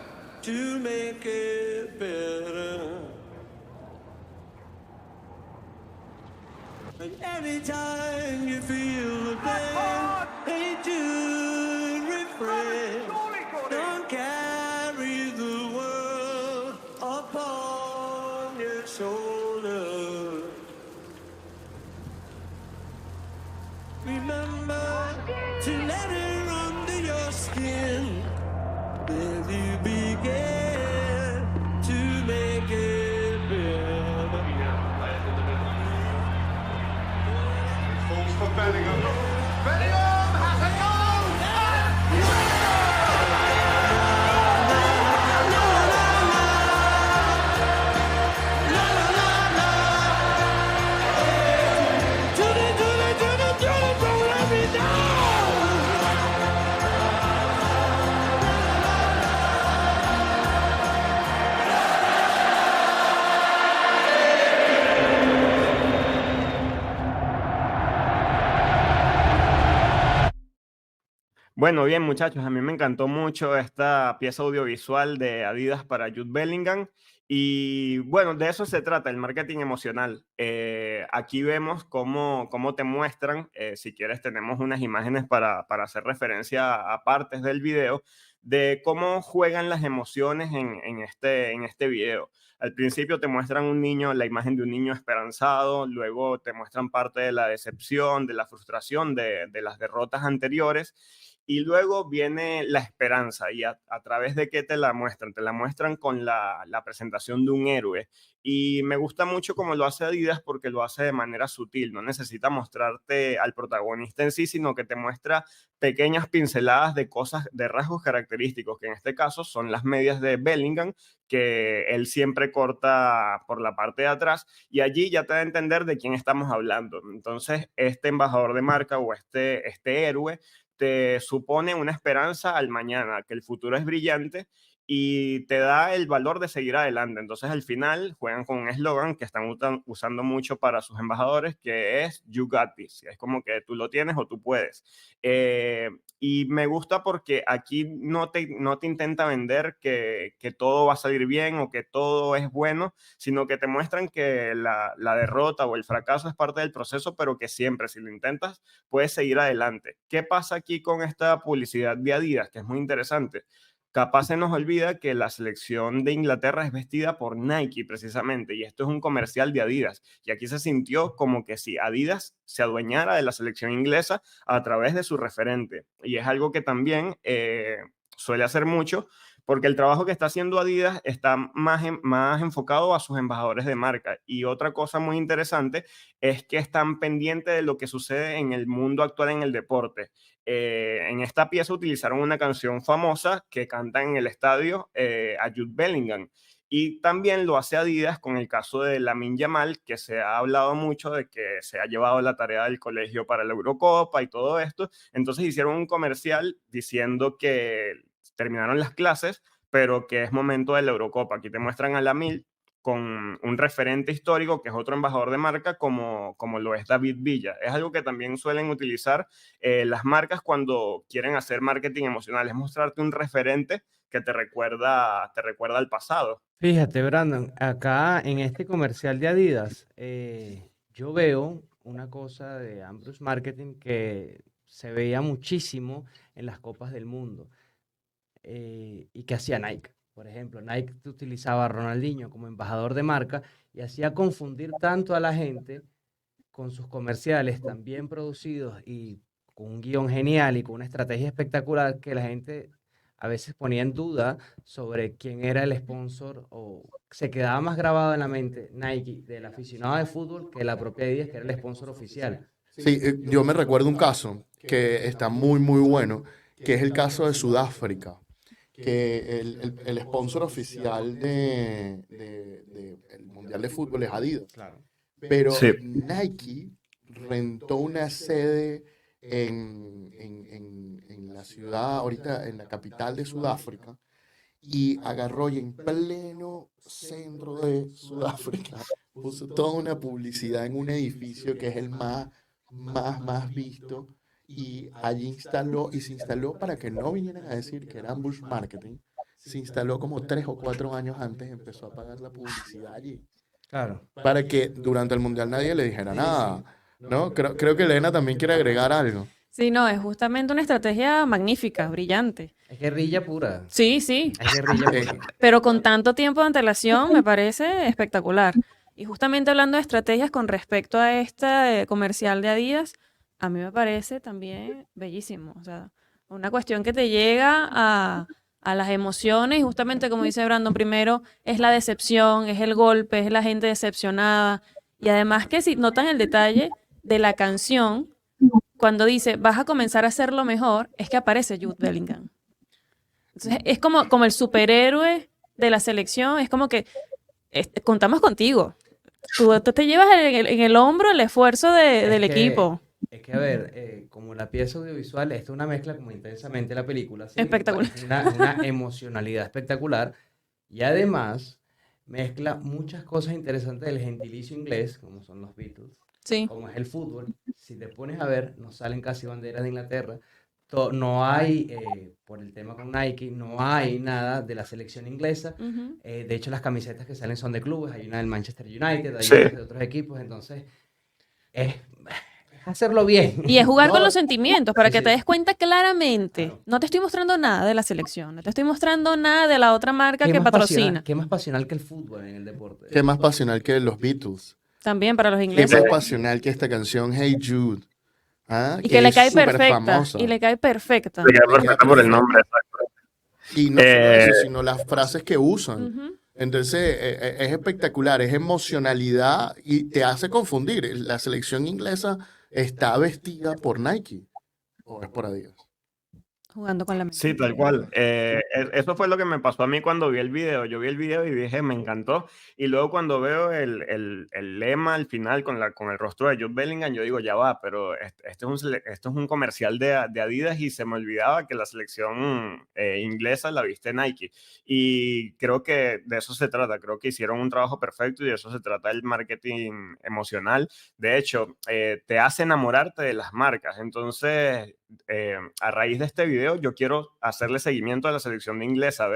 to make it better. And every time you feel the pain, hey Jude, refrain. Don't carry the world upon your shoulder. Remember to let it under your skin. Then you begin to make it better. Bellingham. Bellingham has a goal! Don't let me down! Bueno, bien, muchachos, a mí me encantó mucho esta pieza audiovisual de Adidas para Jude Bellingham. Y bueno, de eso se trata, el marketing emocional. Aquí vemos cómo te muestran, si quieres tenemos unas imágenes para hacer referencia a partes del video, de cómo juegan las emociones en este video. Al principio te muestran un niño, la imagen de un niño esperanzado, luego te muestran parte de la decepción, de la frustración de las derrotas anteriores. Y luego viene la esperanza. ¿Y a través de qué te la muestran? Te la muestran con la presentación de un héroe. Y me gusta mucho cómo lo hace Adidas porque lo hace de manera sutil. No necesita mostrarte al protagonista en sí, sino que te muestra pequeñas pinceladas de cosas, de rasgos característicos, que en este caso son las medias de Bellingham, que él siempre corta por la parte de atrás. Y allí ya te da a entender de quién estamos hablando. Entonces, este embajador de marca o este héroe te supone una esperanza al mañana, que el futuro es brillante y te da el valor de seguir adelante. Entonces, al final, juegan con un eslogan que están usando mucho para sus embajadores, que es "You got this". Es como que tú lo tienes o tú puedes. Y me gusta porque aquí no te intenta vender que todo va a salir bien o que todo es bueno, sino que te muestran que la derrota o el fracaso es parte del proceso, pero que siempre, si lo intentas, puedes seguir adelante. ¿Qué pasa aquí con esta publicidad de Adidas? Que es muy interesante. Capaz se nos olvida que la selección de Inglaterra es vestida por Nike precisamente, y esto es un comercial de Adidas. Y aquí se sintió como que si Adidas se adueñara de la selección inglesa a través de su referente. Y es algo que también suele hacer mucho, porque el trabajo que está haciendo Adidas está más enfocado a sus embajadores de marca. Y otra cosa muy interesante es que están pendientes de lo que sucede en el mundo actual en el deporte. En esta pieza utilizaron una canción famosa que canta en el estadio a Jude Bellingham. Y también lo hace Adidas con el caso de Lamine Yamal, que se ha hablado mucho de que se ha llevado la tarea del colegio para la Eurocopa y todo esto. Entonces hicieron un comercial diciendo que terminaron las clases, pero que es momento de la Eurocopa. Aquí te muestran a Lamine con un referente histórico, que es otro embajador de marca, como lo es David Villa. Es algo que también suelen utilizar las marcas cuando quieren hacer marketing emocional, es mostrarte un referente que te recuerda al pasado. Fíjate, Brandon, acá en este comercial de Adidas, yo veo una cosa de Ambrose Marketing que se veía muchísimo en las Copas del Mundo y que hacía Nike. Por ejemplo, Nike utilizaba a Ronaldinho como embajador de marca y hacía confundir tanto a la gente con sus comerciales tan bien producidos y con un guión genial y con una estrategia espectacular que la gente a veces ponía en duda sobre quién era el sponsor o se quedaba más grabado en la mente Nike del aficionado de fútbol que la propia Adidas, que era el sponsor oficial. Sí, yo me recuerdo un caso que está muy, muy bueno, que es el caso de Sudáfrica, que el sponsor oficial del Mundial de Fútbol es Adidas. Claro. Pero Sí. Nike rentó una sede en la ciudad, ahorita en la capital de Sudáfrica, y agarró y en pleno centro de Sudáfrica puso toda una publicidad en un edificio que es el más visto, y allí se instaló para que no vinieran a decir que era Ambush Marketing. Se instaló como 3 o 4 años antes, empezó a pagar la publicidad allí, Claro. para que durante el Mundial nadie le dijera nada, ¿no? Creo que Elena también quiere agregar algo. Sí, no, es justamente una estrategia magnífica, brillante. Es guerrilla pura. Sí, sí, Es guerrilla pura. pero con tanto tiempo de antelación me parece espectacular. Y justamente hablando de estrategias con respecto a este comercial de Adidas, a mí me parece también bellísimo. O sea, una cuestión que te llega a las emociones y justamente como dice Brandon, primero es la decepción, es el golpe, es la gente decepcionada. Y además que si notan el detalle de la canción, cuando dice, vas a comenzar a hacerlo mejor, es que aparece Jude Bellingham. Entonces, es como el superhéroe de la selección, es como que contamos contigo. Tú te llevas en el hombro el esfuerzo del equipo. Es que, a ver, como la pieza audiovisual, esto es una mezcla como intensamente la película. ¿Sí? Espectacular. Una emocionalidad espectacular. Y además, mezcla muchas cosas interesantes del gentilicio inglés, como son los Beatles, Sí. como es el fútbol. Si te pones a ver, no salen casi banderas de Inglaterra. No hay, por el tema con Nike, no hay nada de la selección inglesa. Ujú. De hecho, las camisetas que salen son de clubes. Hay una del Manchester United, hay Sí. otras de otros equipos. Entonces, es hacerlo bien. Y es jugar con No, los sentimientos para sí, que sí. te des cuenta claramente. Claro. No te estoy mostrando nada de la selección, no te estoy mostrando nada de la otra marca que patrocina. ¿Qué más pasional que el fútbol en el deporte? ¿Qué más pasional que los Beatles? También para los ¿Qué ingleses. más pasional que esta canción Hey Jude? ¿Ah? Y que le es cae súper perfecta. famosa. Y le cae perfecta. Se queda Le queda perfecta por el perfecta. nombre, exacto. Y no solo eso, Eh, sino las frases que usan. Ujú. Entonces, es espectacular, es emocionalidad y te hace confundir. La selección inglesa está vestida por Nike o es por Adidas. Jugando con la mente. Sí, tal cual. Eso fue lo que me pasó a mí cuando vi el video. Yo vi el video y dije, me encantó. Y luego cuando veo el lema al final con el rostro de Jude Bellingham, yo digo, ya va, pero esto es un comercial de Adidas y se me olvidaba que la selección inglesa la viste Nike. Y creo que de eso se trata. Creo que hicieron un trabajo perfecto y de eso se trata el marketing emocional. De hecho, te hace enamorarte de las marcas. Entonces, a raíz de este video, yo quiero hacerle seguimiento a la selección de inglesa, a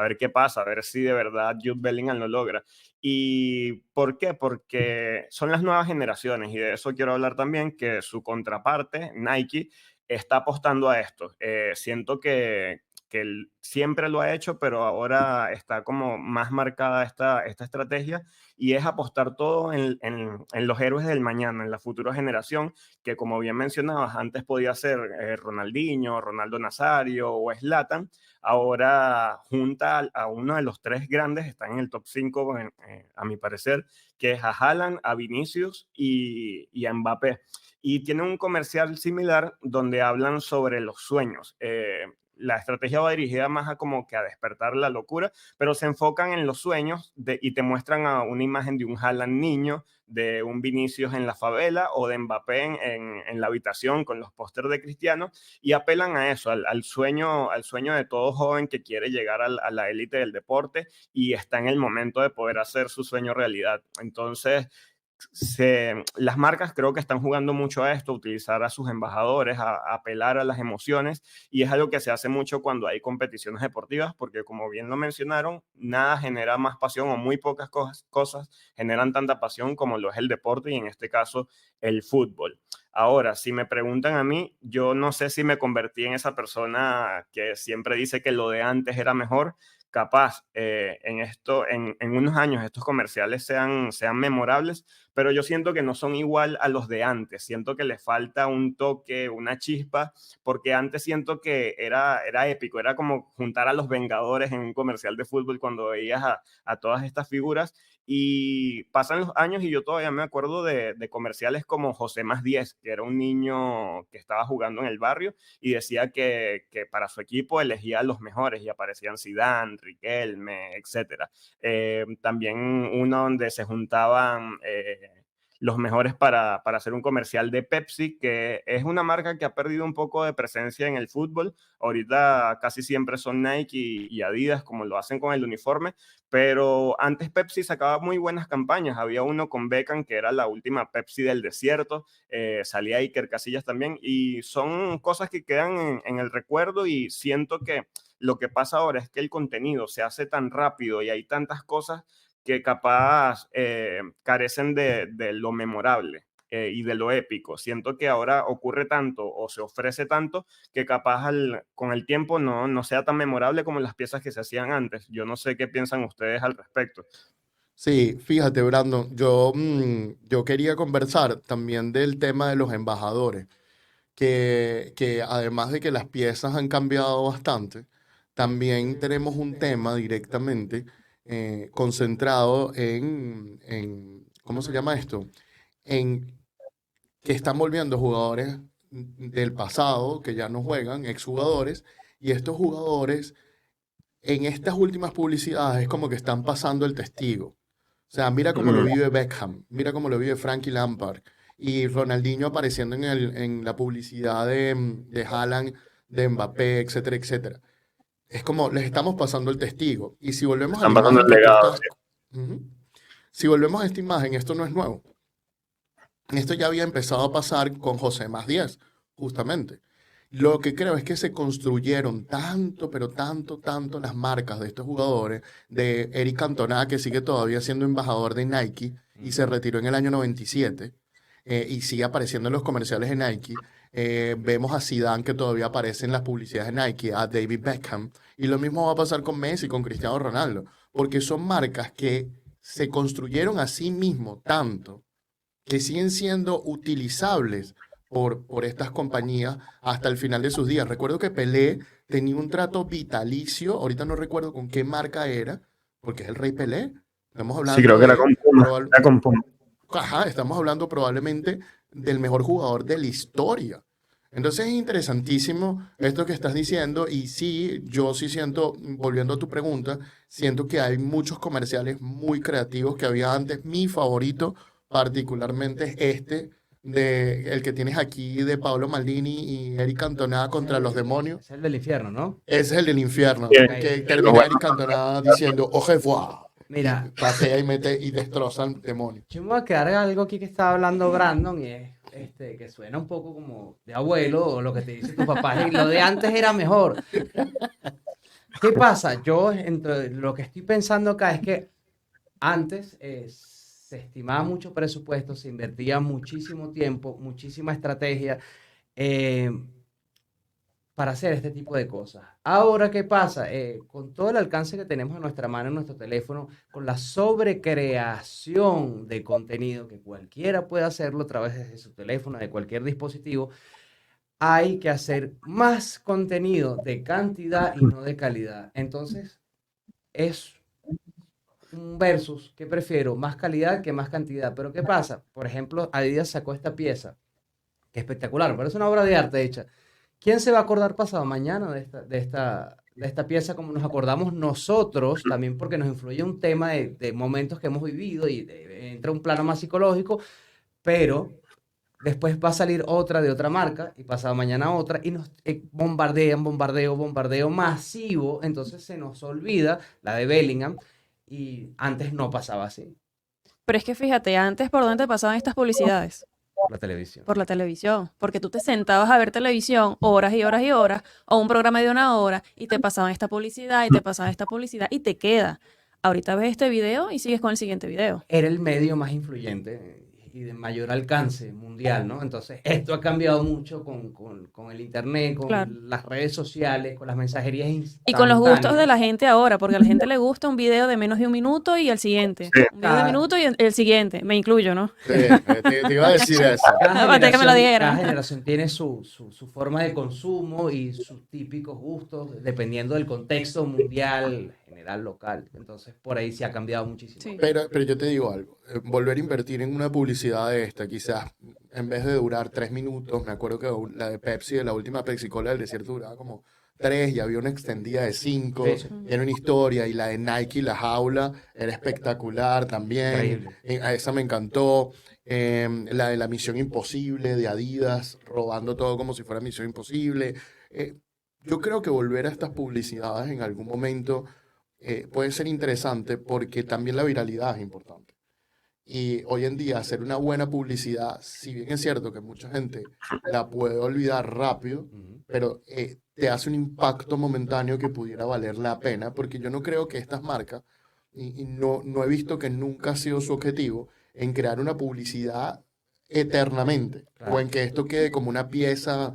ver qué pasa, a ver si de verdad Jude Bellingham lo logra. ¿Y por qué? Porque son las nuevas generaciones y de eso quiero hablar también, que su contraparte, Nike, está apostando a esto. Siento que él siempre lo ha hecho, pero ahora está como más marcada esta estrategia y es apostar todo en los héroes del mañana, en la futura generación, que como bien mencionabas, antes podía ser Ronaldinho, Ronaldo Nazario o Zlatan, ahora junta a uno de los tres grandes, están en el top 5 a mi parecer, que es a Haaland, a Vinicius y a Mbappé. Y tiene un comercial similar donde hablan sobre los sueños. La estrategia va dirigida más a como que a despertar la locura, pero se enfocan en los sueños y te muestran a una imagen de un Haaland niño, de un Vinicius en la favela o de Mbappé en la habitación con los pósters de Cristiano y apelan a eso, al sueño de todo joven que quiere llegar a la élite del deporte y está en el momento de poder hacer su sueño realidad. Entonces, las marcas creo que están jugando mucho a esto, utilizar a sus embajadores, a apelar a las emociones y es algo que se hace mucho cuando hay competiciones deportivas porque como bien lo mencionaron, nada genera más pasión o muy pocas cosas generan tanta pasión como lo es el deporte y en este caso el fútbol. Ahora, si me preguntan a mí, yo no sé si me convertí en esa persona que siempre dice que lo de antes era mejor. Capaz en unos años estos comerciales sean memorables, pero yo siento que no son igual a los de antes. Siento que les falta un toque, una chispa, porque antes siento que era épico, era como juntar a los Vengadores en un comercial de fútbol cuando veías a todas estas figuras. Y pasan los años y yo todavía me acuerdo de comerciales como José Más 10, que era un niño que estaba jugando en el barrio y decía que para su equipo elegía a los mejores y aparecían Zidane, Riquelme, etc. También uno donde se juntaban los mejores para hacer un comercial de Pepsi, que es una marca que ha perdido un poco de presencia en el fútbol. Ahorita casi siempre son Nike y Adidas, como lo hacen con el uniforme, pero antes Pepsi sacaba muy buenas campañas. Había uno con Beckham, que era la última Pepsi del desierto, salía Iker Casillas también, y son cosas que quedan en el recuerdo y siento que lo que pasa ahora es que el contenido se hace tan rápido y hay tantas cosas que capaz carecen de lo memorable y de lo épico. Siento que ahora ocurre tanto o se ofrece tanto que capaz con el tiempo no sea tan memorable como las piezas que se hacían antes. Yo no sé qué piensan ustedes al respecto. Sí, fíjate, Brandon, yo quería conversar también del tema de los embajadores, que además de que las piezas han cambiado bastante, también tenemos un tema directamente concentrado ¿cómo se llama esto? En que están volviendo jugadores del pasado que ya no juegan, exjugadores, y estos jugadores en estas últimas publicidades es como que están pasando el testigo. O sea, mira cómo lo vive Beckham, mira cómo lo vive Frankie Lampard y Ronaldinho apareciendo en la publicidad de Haaland, de Mbappé, etcétera, etcétera. Es como les estamos pasando el testigo. Y si volvemos a Están la pasando imagen el que tú legado. estás... Ujú. Si volvemos a esta imagen, esto no es nuevo. Esto ya había empezado a pasar con José Más 10, justamente. Lo que creo es que se construyeron tanto, pero tanto las marcas de estos jugadores, de Eric Cantona, que sigue todavía siendo embajador de Nike y se retiró en el año 97 y sigue apareciendo en los comerciales de Nike. Vemos a Zidane que todavía aparece en las publicidades de Nike, a David Beckham, y lo mismo va a pasar con Messi, con Cristiano Ronaldo, porque son marcas que se construyeron a sí mismo tanto que siguen siendo utilizables por estas compañías hasta el final de sus días. Recuerdo que Pelé tenía un trato vitalicio, ahorita no recuerdo con qué marca era, porque es el Rey Pelé. Estamos hablando Sí, creo que era de, con Puma. probable- Era con Puma. ajá, estamos hablando probablemente del mejor jugador de la historia. Entonces es interesantísimo esto que estás diciendo y sí, yo sí siento, volviendo a tu pregunta, siento que hay muchos comerciales muy creativos que había antes. Mi favorito particularmente es el que tienes aquí de Paolo Maldini y Eric Cantona contra los demonios. Es el del infierno, ¿no? Ese es el del infierno, Bien. que termina Eric Cantona diciendo, au revoir, Mira, y patea y mete y destroza al demonio. yo me voy a quedar en algo aquí que estaba hablando Brandon y es que suena un poco como de abuelo o lo que te dice tu papá y lo de antes era mejor. ¿Qué pasa? Yo entre lo que estoy pensando acá es que antes se estimaba mucho presupuesto, se invertía muchísimo tiempo, muchísima estrategia eh, para hacer este tipo de cosas. Ahora, ¿qué pasa? Con todo el alcance que tenemos en nuestra mano, en nuestro teléfono, con la sobrecreación de contenido que cualquiera puede hacerlo a través de su teléfono, de cualquier dispositivo, hay que hacer más contenido de cantidad y no de calidad. Entonces, es un versus que prefiero más calidad que más cantidad. Pero ¿qué pasa? Por ejemplo, Adidas sacó esta pieza, que es espectacular, pero es una obra de arte hecha. ¿Quién se va a acordar pasado mañana de esta pieza como nos acordamos nosotros? También porque nos influye un tema de momentos que hemos vivido y entra un plano más psicológico, pero después va a salir otra de otra marca y pasado mañana otra y nos bombardeo masivo, entonces se nos olvida la de Bellingham y antes no pasaba así Pero es que fíjate, antes por dónde te pasaban estas publicidades. por la televisión. Por la televisión, porque tú te sentabas a ver televisión horas y horas y horas, o un programa de 1 hora, y te pasaban esta publicidad, y te pasaban esta publicidad, y te queda. Ahorita ves este video y sigues con el siguiente video. Era el medio más influyente y de mayor alcance mundial, ¿no? Entonces, esto ha cambiado mucho con el internet, con Claro. las redes sociales, con las mensajerías Y con los gustos de instantáneas. la gente ahora, porque a la gente le gusta un video de menos de 1 minuto y el siguiente. Sí. Un video de 1 minuto y el siguiente. Me incluyo, ¿no? Sí, te iba a decir eso. Falta que me lo dijeran. Cada generación tiene su forma de consumo y sus típicos gustos, dependiendo del contexto mundial, general, local. Entonces, por ahí se ha cambiado muchísimo. Sí. Pero yo te digo algo, volver a invertir en una publicidad de esta, quizás en vez de durar 3 minutos, me acuerdo que la de Pepsi, de la última Pepsi Cola del desierto duraba como 3 y había una extendida de 5, Sí, sí. era una historia, y la de Nike, la jaula, era espectacular también, Increíble. a esa me encantó. La de la Misión Imposible de Adidas, robando todo como si fuera Misión Imposible. Yo creo que volver a estas publicidades en algún momento puede ser interesante porque también la viralidad es importante. Y hoy en día hacer una buena publicidad, si bien es cierto que mucha gente la puede olvidar rápido, Ujú. pero te hace un impacto momentáneo que pudiera valer la pena, porque yo no creo que estas marcas, y no he visto que nunca ha sido su objetivo, en crear una publicidad eternamente, Claro. o en que esto quede como una pieza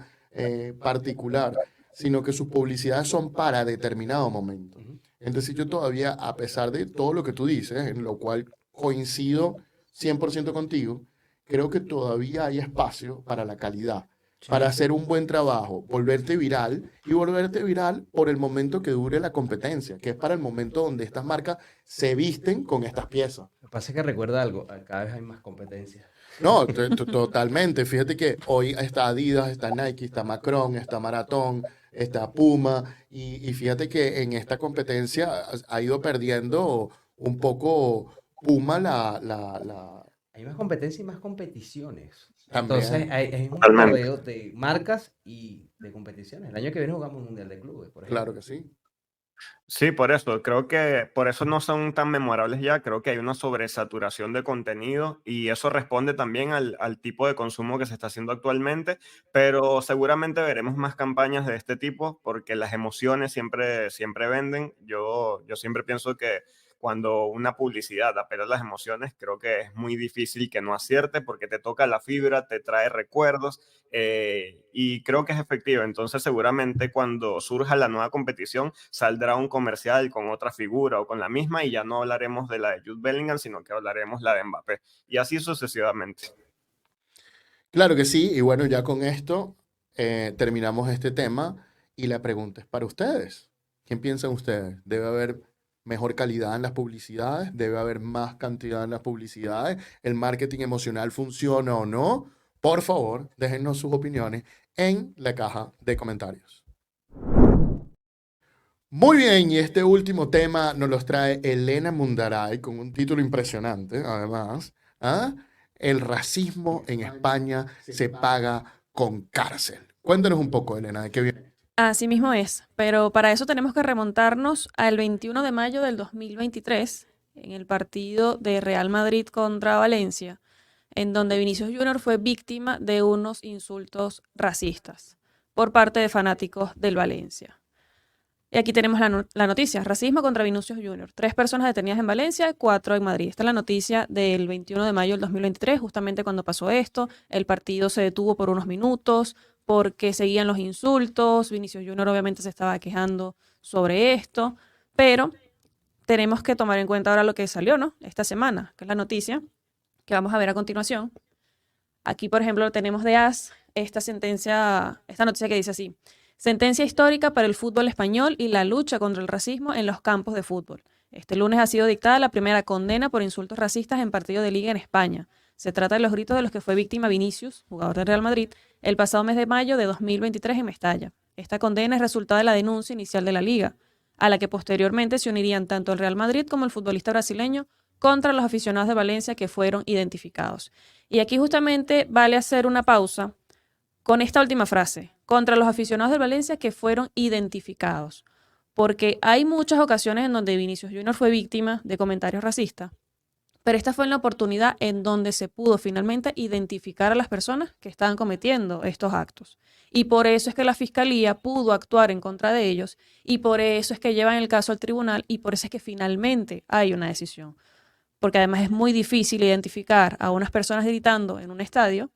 particular, sino que sus publicidades son para determinado momento. Ujú. Entonces yo todavía, a pesar de todo lo que tú dices, en lo cual coincido 100% contigo, creo que todavía hay espacio para la calidad, para hacer un buen trabajo, volverte viral y volverte viral por el momento que dure la competencia, que es para el momento donde estas marcas se visten con estas piezas. Lo que pasa es que recuerda algo, cada vez hay más competencia. No, totalmente. Fíjate que hoy está Adidas, está Nike, está Macron, está Maratón, está Puma, y fíjate que en esta competencia ha ido perdiendo un poco Puma Hay más competencia y más competiciones. Entonces, también. es un Totalmente. rodeo de marcas y de competiciones. El año que viene jugamos un Mundial de Clubes, por ejemplo. Claro que sí. Sí, por eso, creo que por eso no son tan memorables ya, creo que hay una sobresaturación de contenido y eso responde también al tipo de consumo que se está haciendo actualmente, pero seguramente veremos más campañas de este tipo porque las emociones siempre venden. Yo siempre pienso que cuando una publicidad apela a las emociones, creo que es muy difícil que no acierte porque te toca la fibra, te trae recuerdos y creo que es efectivo. Entonces seguramente cuando surja la nueva competición saldrá un comercial con otra figura o con la misma y ya no hablaremos de la de Jude Bellingham, sino que hablaremos la de Mbappé y así sucesivamente. Claro que sí, y bueno, ya con esto terminamos este tema y la pregunta es para ustedes. ¿Quién piensan ustedes? ¿Debe haber mejor calidad en las publicidades? ¿Debe haber más cantidad en las publicidades? ¿El marketing emocional funciona o no? Por favor, déjennos sus opiniones en la caja de comentarios. Muy bien, y este último tema nos los trae Elena Mundaray con un título impresionante, además. ¿Ah? El racismo en España se paga con cárcel. Cuéntanos un poco, Elena, de qué viene. Así mismo es, pero para eso tenemos que remontarnos al 21 de mayo del 2023, en el partido de Real Madrid contra Valencia, en donde Vinicius Junior fue víctima de unos insultos racistas por parte de fanáticos del Valencia. Y aquí tenemos la noticia, racismo contra Vinicius Junior. 3 personas detenidas en Valencia, 4 en Madrid. Esta es la noticia del 21 de mayo del 2023, justamente cuando pasó esto. El partido se detuvo por unos minutos porque seguían los insultos. Vinicius Junior obviamente se estaba quejando sobre esto, pero tenemos que tomar en cuenta ahora lo que salió, ¿no? Esta semana, que es la noticia que vamos a ver a continuación. Aquí, por ejemplo, tenemos de AS esta noticia que dice así: sentencia histórica para el fútbol español y la lucha contra el racismo en los campos de fútbol. Este lunes ha sido dictada la primera condena por insultos racistas en partido de liga en España. Se trata de los gritos de los que fue víctima Vinicius, jugador del Real Madrid, el pasado mes de mayo de 2023 en Mestalla. Esta condena es resultado de la denuncia inicial de la liga, a la que posteriormente se unirían tanto el Real Madrid como el futbolista brasileño contra los aficionados de Valencia que fueron identificados. Y aquí justamente vale hacer una pausa con esta última frase, contra los aficionados del Valencia que fueron identificados, porque hay muchas ocasiones en donde Vinicius Junior fue víctima de comentarios racistas, pero esta fue la oportunidad en donde se pudo finalmente identificar a las personas que estaban cometiendo estos actos. Y por eso es que la fiscalía pudo actuar en contra de ellos, y por eso es que llevan el caso al tribunal, y por eso es que finalmente hay una decisión. Porque además es muy difícil identificar a unas personas gritando en un estadio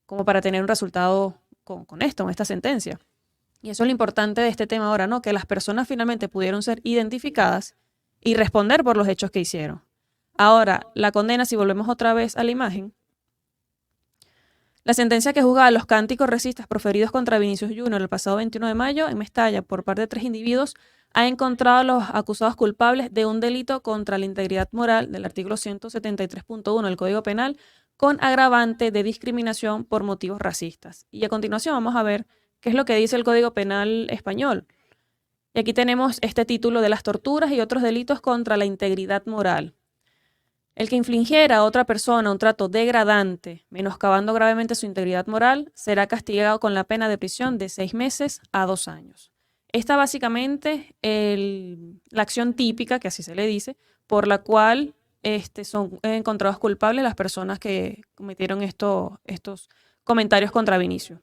como para tener un resultado con esta sentencia. Y eso es lo importante de este tema ahora, ¿no? Que las personas finalmente pudieron ser identificadas y responder por los hechos que hicieron. Ahora, la condena, si volvemos otra vez a la imagen, la sentencia que juzga a los cánticos racistas proferidos contra Vinicius Junior el pasado 21 de mayo en Mestalla por parte de 3 individuos ha encontrado a los acusados culpables de un delito contra la integridad moral del artículo 173.1 del Código Penal con agravante de discriminación por motivos racistas. Y a continuación vamos a ver qué es lo que dice el Código Penal español. Y aquí tenemos este título de las torturas y otros delitos contra la integridad moral. El que infligiera a otra persona un trato degradante, menoscabando gravemente su integridad moral, será castigado con la pena de prisión de 6 meses a 2 años. Esta básicamente la acción típica, que así se le dice, por la cual son encontrados culpables las personas que cometieron estos comentarios contra Vinicius.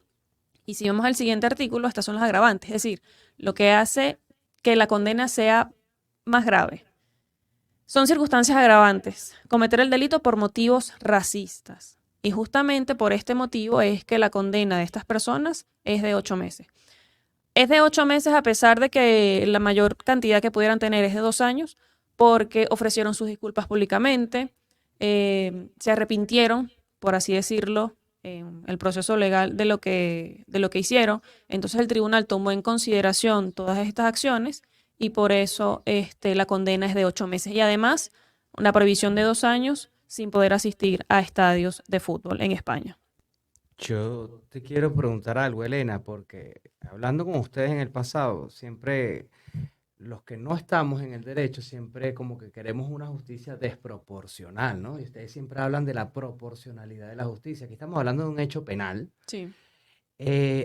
Y si vamos al siguiente artículo, estas son las agravantes, es decir, lo que hace que la condena sea más grave. Son circunstancias agravantes. Cometer el delito por motivos racistas. Y justamente por este motivo es que la condena de estas personas es de 8 meses. Es de 8 meses a pesar de que la mayor cantidad que pudieran tener es de 2 años, porque ofrecieron sus disculpas públicamente, se arrepintieron, por así decirlo, en el proceso legal de lo que hicieron. Entonces el tribunal tomó en consideración todas estas acciones y por eso la condena es de 8 meses. Y además, una prohibición de 2 años sin poder asistir a estadios de fútbol en España. Yo te quiero preguntar algo, Elena, porque hablando con ustedes en el pasado, siempre los que no estamos en el derecho, siempre como que queremos una justicia desproporcional, ¿no? Y ustedes siempre hablan de la proporcionalidad de la justicia. Aquí estamos hablando de un hecho penal. Sí.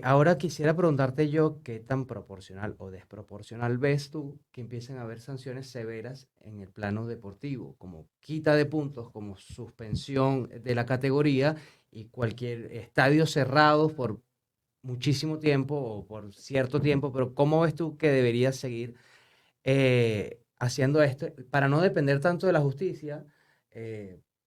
Ahora quisiera preguntarte yo qué tan proporcional o desproporcional ves tú que empiecen a haber sanciones severas en el plano deportivo, como quita de puntos, como suspensión de la categoría y cualquier estadio cerrado por muchísimo tiempo o por cierto tiempo, pero ¿cómo ves tú que deberías seguir haciendo esto para no depender tanto de la justicia?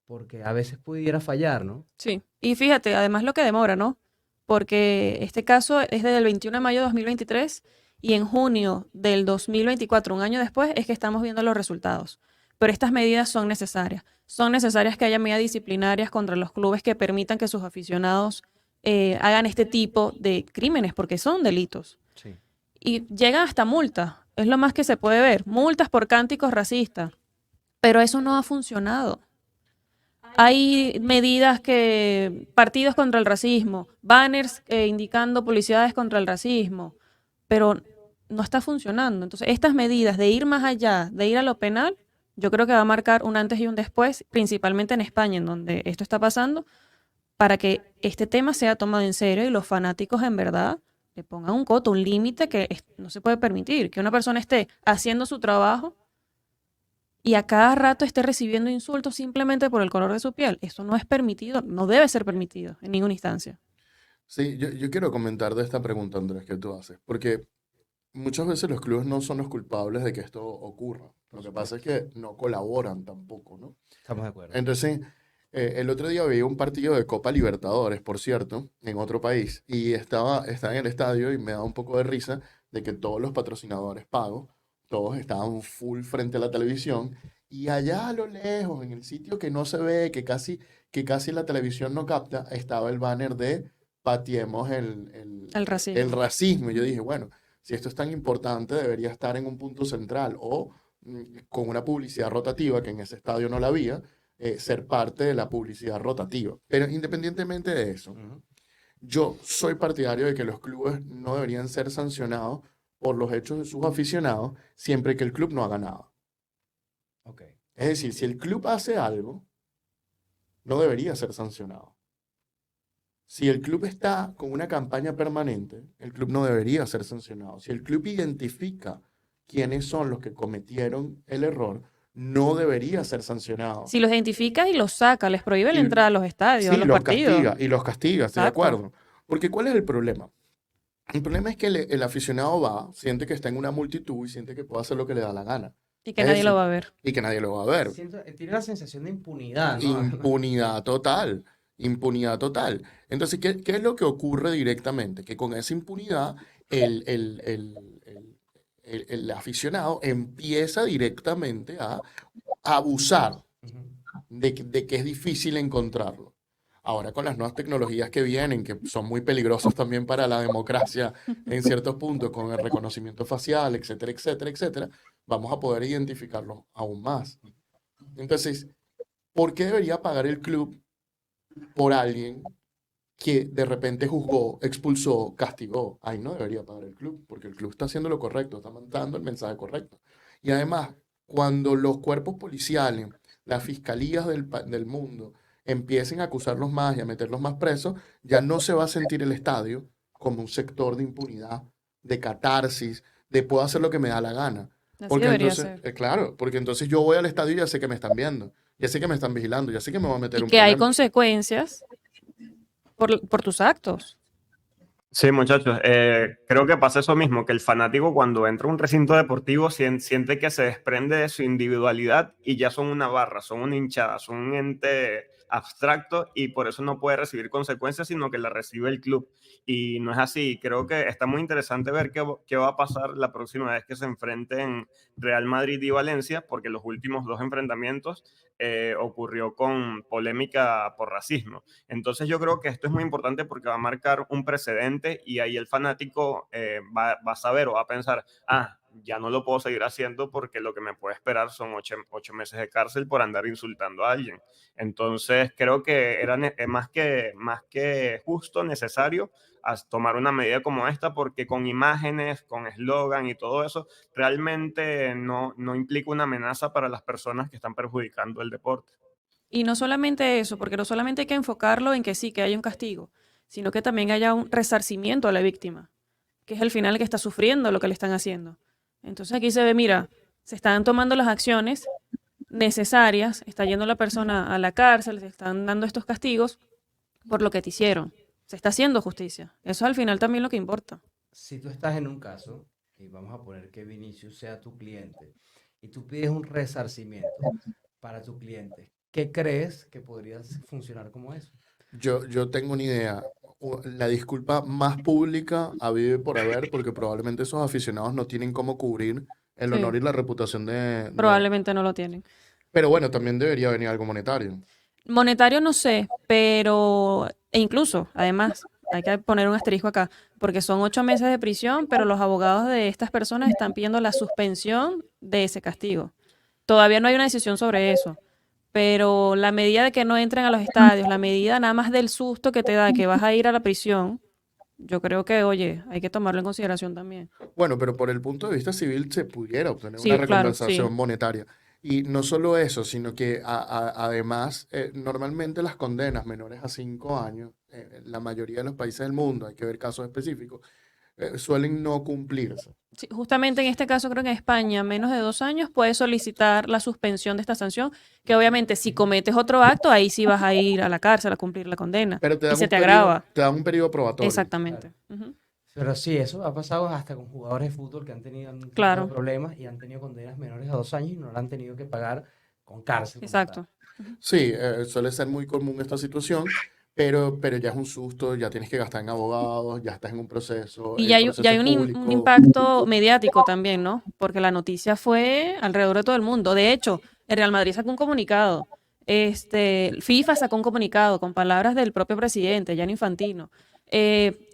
Porque a veces pudiera fallar, ¿no? Sí. Y fíjate, además lo que demora, ¿no? Porque este caso es desde el 21 de mayo de 2023 y en junio del 2024, un año después, es que estamos viendo los resultados. Pero estas medidas son necesarias. Son necesarias que haya medidas disciplinarias contra los clubes que permitan que sus aficionados hagan este tipo de crímenes, porque son delitos. Sí. Y llegan hasta multas. Es lo más que se puede ver. Multas por cánticos racistas. Pero eso no ha funcionado. Hay medidas partidos contra el racismo, banners indicando publicidades contra el racismo, pero no está funcionando. Entonces, estas medidas de ir más allá, de ir a lo penal, yo creo que va a marcar un antes y un después, principalmente en España, en donde esto está pasando, para que este tema sea tomado en serio y los fanáticos en verdad le pongan un coto, un límite que no se puede permitir, que una persona esté haciendo su trabajo y a cada rato esté recibiendo insultos simplemente por el color de su piel. Eso no es permitido, no debe ser permitido en ninguna instancia. Sí, yo quiero comentar de esta pregunta, Andrés, que tú haces, porque muchas veces los clubes no son los culpables de que esto ocurra. Lo que pasa es que no colaboran tampoco, ¿no? Estamos de acuerdo. Entonces, el otro día veía un partido de Copa Libertadores, por cierto, en otro país, y estaba en el estadio y me da un poco de risa de que todos los patrocinadores pagos, todos estaban full frente a la televisión, y allá a lo lejos, en el sitio que no se ve, que casi la televisión no capta, estaba el banner de Patiemos El racismo. el racismo. Y yo dije, bueno, si esto es tan importante, debería estar en un punto central o con una publicidad rotativa, que en ese estadio no la había, ser parte de la publicidad rotativa. Pero independientemente de eso, Ujú. yo soy partidario de que los clubes no deberían ser sancionados por los hechos de sus aficionados siempre que el club no haga nada. Ok. Es decir, si el club hace algo, no debería ser sancionado. Si el club está con una campaña permanente, el club no debería ser sancionado. Si el club identifica quiénes son los que cometieron el error, no debería ser sancionado. Si los identifica y los saca, les prohíbe la Y- entrada a los estadios, a Sí, los los partidos. castiga, y los castiga, estoy de Exacto. acuerdo. Porque ¿cuál es el problema? El problema es que el aficionado va, siente que está en una multitud y siente que puede hacer lo que le da la gana. Y que Es nadie lo decir, va a ver. y que nadie lo va a ver. Tiene la sensación de impunidad, ¿no? Impunidad total, impunidad total. Entonces, ¿qué es lo que ocurre directamente? Que con esa impunidad el aficionado empieza directamente a abusar Ujú. de que es difícil encontrarlo. Ahora con las nuevas tecnologías que vienen, que son muy peligrosas también para la democracia en ciertos puntos, con el reconocimiento facial, etcétera, etcétera, etcétera, vamos a poder identificarlo aún más. Entonces, ¿por qué debería pagar el club por alguien que de repente juzgó, expulsó, castigó? Ahí no debería pagar el club, porque el club está haciendo lo correcto, está mandando el mensaje correcto. Y además, cuando los cuerpos policiales, las fiscalías del mundo, empiecen a acusarlos más y a meterlos más presos, ya no se va a sentir el estadio como un sector de impunidad, de catarsis, de puedo hacer lo que me da la gana. Así Porque debería entonces, ser. claro, porque entonces yo voy al estadio y ya sé que me están viendo, ya sé que me están vigilando, ya sé que me voy a meter Y un que hay problema. consecuencias por tus actos. Sí, muchachos, creo que pasa eso mismo, que el fanático cuando entra a un recinto deportivo siente que se desprende de su individualidad y ya son una barra, son una hinchada, son un ente abstracto y por eso no puede recibir consecuencias, sino que la recibe el club. Y no es así. Creo que está muy interesante ver qué va a pasar la próxima vez que se enfrenten Real Madrid y Valencia, porque los últimos dos enfrentamientos ocurrió con polémica por racismo. Entonces yo creo que esto es muy importante porque va a marcar un precedente y ahí el fanático va a saber o va a pensar, ya no lo puedo seguir haciendo porque lo que me puede esperar son 8 meses de cárcel por andar insultando a alguien. Entonces creo que era más que justo, necesario tomar una medida como esta, porque con imágenes, con eslogan y todo eso, realmente no implica una amenaza para las personas que están perjudicando el deporte. Y no solamente eso, porque no solamente hay que enfocarlo en que sí, que haya un castigo, sino que también haya un resarcimiento a la víctima, que es el final que está sufriendo lo que le están haciendo. Entonces aquí se ve, mira, se están tomando las acciones necesarias, está yendo la persona a la cárcel, se están dando estos castigos por lo que te hicieron. Se está haciendo justicia. Eso es al final también lo que importa. Si tú estás en un caso, y vamos a poner que Vinicius sea tu cliente, y tú pides un resarcimiento para tu cliente, ¿qué crees que podría funcionar como eso? Yo tengo una idea. La disculpa más pública habido y por haber, porque probablemente esos aficionados no tienen cómo cubrir el Sí. honor y la reputación Probablemente no lo tienen. Pero bueno, también debería venir algo monetario. Monetario no sé, pero e incluso, además, hay que poner un asterisco acá, porque son 8 meses de prisión, pero los abogados de estas personas están pidiendo la suspensión de ese castigo. Todavía no hay una decisión sobre eso, pero la medida de que no entren a los estadios, la medida nada más del susto que te da que vas a ir a la prisión, yo creo que, oye, hay que tomarlo en consideración también. Bueno, pero por el punto de vista civil se pudiera obtener Sí, una claro, recompensación sí. monetaria. Y no solo eso, sino que además, normalmente las condenas menores a 5 años, en la mayoría de los países del mundo, hay que ver casos específicos, suelen no cumplirse. Sí, justamente en este caso creo que en España, menos de 2 años, puedes solicitar la suspensión de esta sanción, que obviamente si cometes otro acto, ahí sí vas a ir a la cárcel a cumplir la condena Pero y se te agrava. te dan un periodo probatorio. Exactamente. Ujú. Pero sí, eso ha pasado hasta con jugadores de fútbol que han tenido algún tipo Claro. de problemas y han tenido condenas menores a 2 años y no la han tenido que pagar con cárcel como Exacto. tal. Sí, suele ser muy común esta situación, pero ya es un susto, ya tienes que gastar en abogados, ya estás en un proceso, Y el ya proceso hay es un público. impacto mediático también, ¿no? Porque la noticia fue alrededor de todo el mundo. De hecho, el Real Madrid sacó un comunicado. FIFA sacó un comunicado con palabras del propio presidente, Gianni Infantino.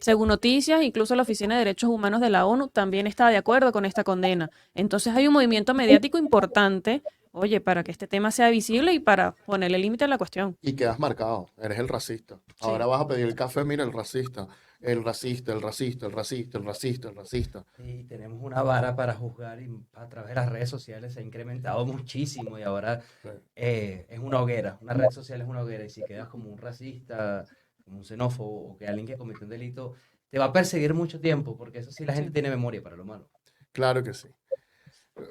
Según noticias, incluso la Oficina de Derechos Humanos de la ONU también está de acuerdo con esta condena. Entonces hay un movimiento mediático importante, oye, para que este tema sea visible y para ponerle límite a la cuestión. Y quedas marcado, eres el racista. Ahora Sí. vas a pedir el café, mira, el racista, el racista, el racista, el racista, el racista, el racista. Y tenemos una vara para juzgar y a través de las redes sociales se ha incrementado muchísimo y ahora Sí. es una hoguera, una red social es una hoguera y si quedas como un racista, como un xenófobo o que alguien que cometió un delito, te va a perseguir mucho tiempo porque eso sí la gente Sí. tiene memoria para lo malo. Claro que sí.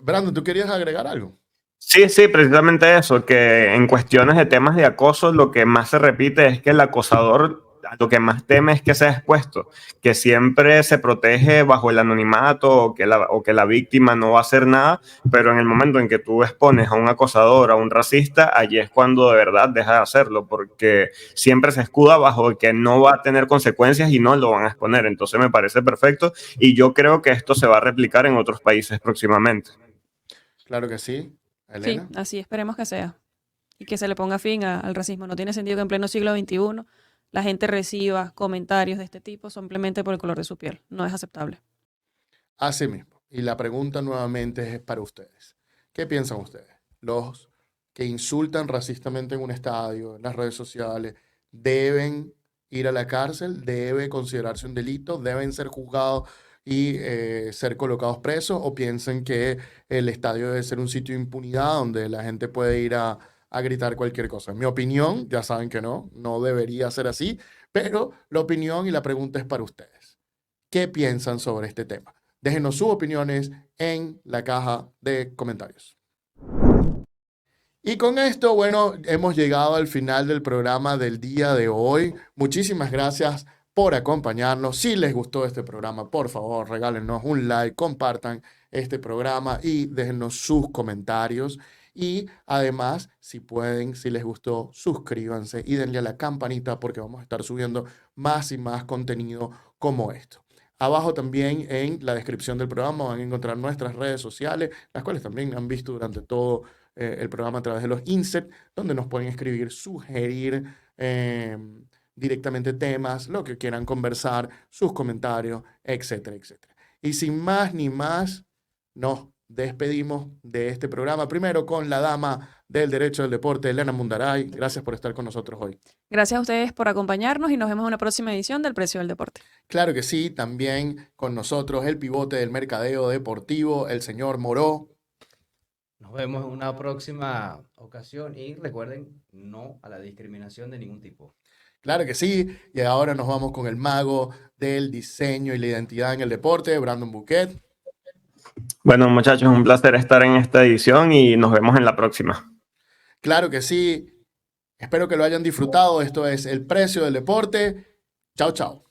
Brandon, ¿tú querías agregar algo? Sí, precisamente eso, que en cuestiones de temas de acoso lo que más se repite es que el acosador lo que más teme es que sea expuesto, que siempre se protege bajo el anonimato o que la víctima no va a hacer nada, pero en el momento en que tú expones a un acosador, a un racista, allí es cuando de verdad deja de hacerlo, porque siempre se escuda bajo que no va a tener consecuencias y no lo van a exponer. Entonces me parece perfecto y yo creo que esto se va a replicar en otros países próximamente. Claro que sí. Sí, Elena. así esperemos que sea. Y que se le ponga fin al racismo. No tiene sentido que en pleno siglo XXI la gente reciba comentarios de este tipo simplemente por el color de su piel. No es aceptable. Así mismo. Y la pregunta nuevamente es para ustedes. ¿Qué piensan ustedes? Los que insultan racistamente en un estadio, en las redes sociales, ¿deben ir a la cárcel? ¿Debe considerarse un delito? ¿Deben ser juzgados y ser colocados presos? ¿O piensan que el estadio debe ser un sitio de impunidad donde la gente puede ir a gritar cualquier cosa? En mi opinión, ya saben que no debería ser así, pero la opinión y la pregunta es para ustedes. ¿Qué piensan sobre este tema? Déjenos sus opiniones en la caja de comentarios. Y con esto, bueno, hemos llegado al final del programa del día de hoy. Muchísimas gracias por acompañarnos. Si les gustó este programa, por favor, regálenos un like, compartan este programa y déjenos sus comentarios. Y además, si pueden, si les gustó, suscríbanse y denle a la campanita porque vamos a estar subiendo más y más contenido como esto. Abajo también en la descripción del programa van a encontrar nuestras redes sociales, las cuales también han visto durante todo el programa a través de los inserts, donde nos pueden escribir, sugerir directamente temas, lo que quieran conversar, sus comentarios, etcétera, etcétera. Y sin más ni más, nos despedimos de este programa. Primero con la dama del Derecho del Deporte, Elena Mundaray. Gracias por estar con nosotros hoy. Gracias a ustedes por acompañarnos y nos vemos en una próxima edición del Precio del Deporte. Claro que sí, también con nosotros el pivote del mercadeo deportivo, el señor Moró. Nos vemos en una próxima ocasión y recuerden, no a la discriminación de ningún tipo. Claro que sí, y ahora nos vamos con el mago del diseño y la identidad en el deporte, Brandon Bouquet. Bueno, muchachos, un placer estar en esta edición y nos vemos en la próxima. Claro que sí, espero que lo hayan disfrutado. Esto es El Precio del Deporte. Chao, chao.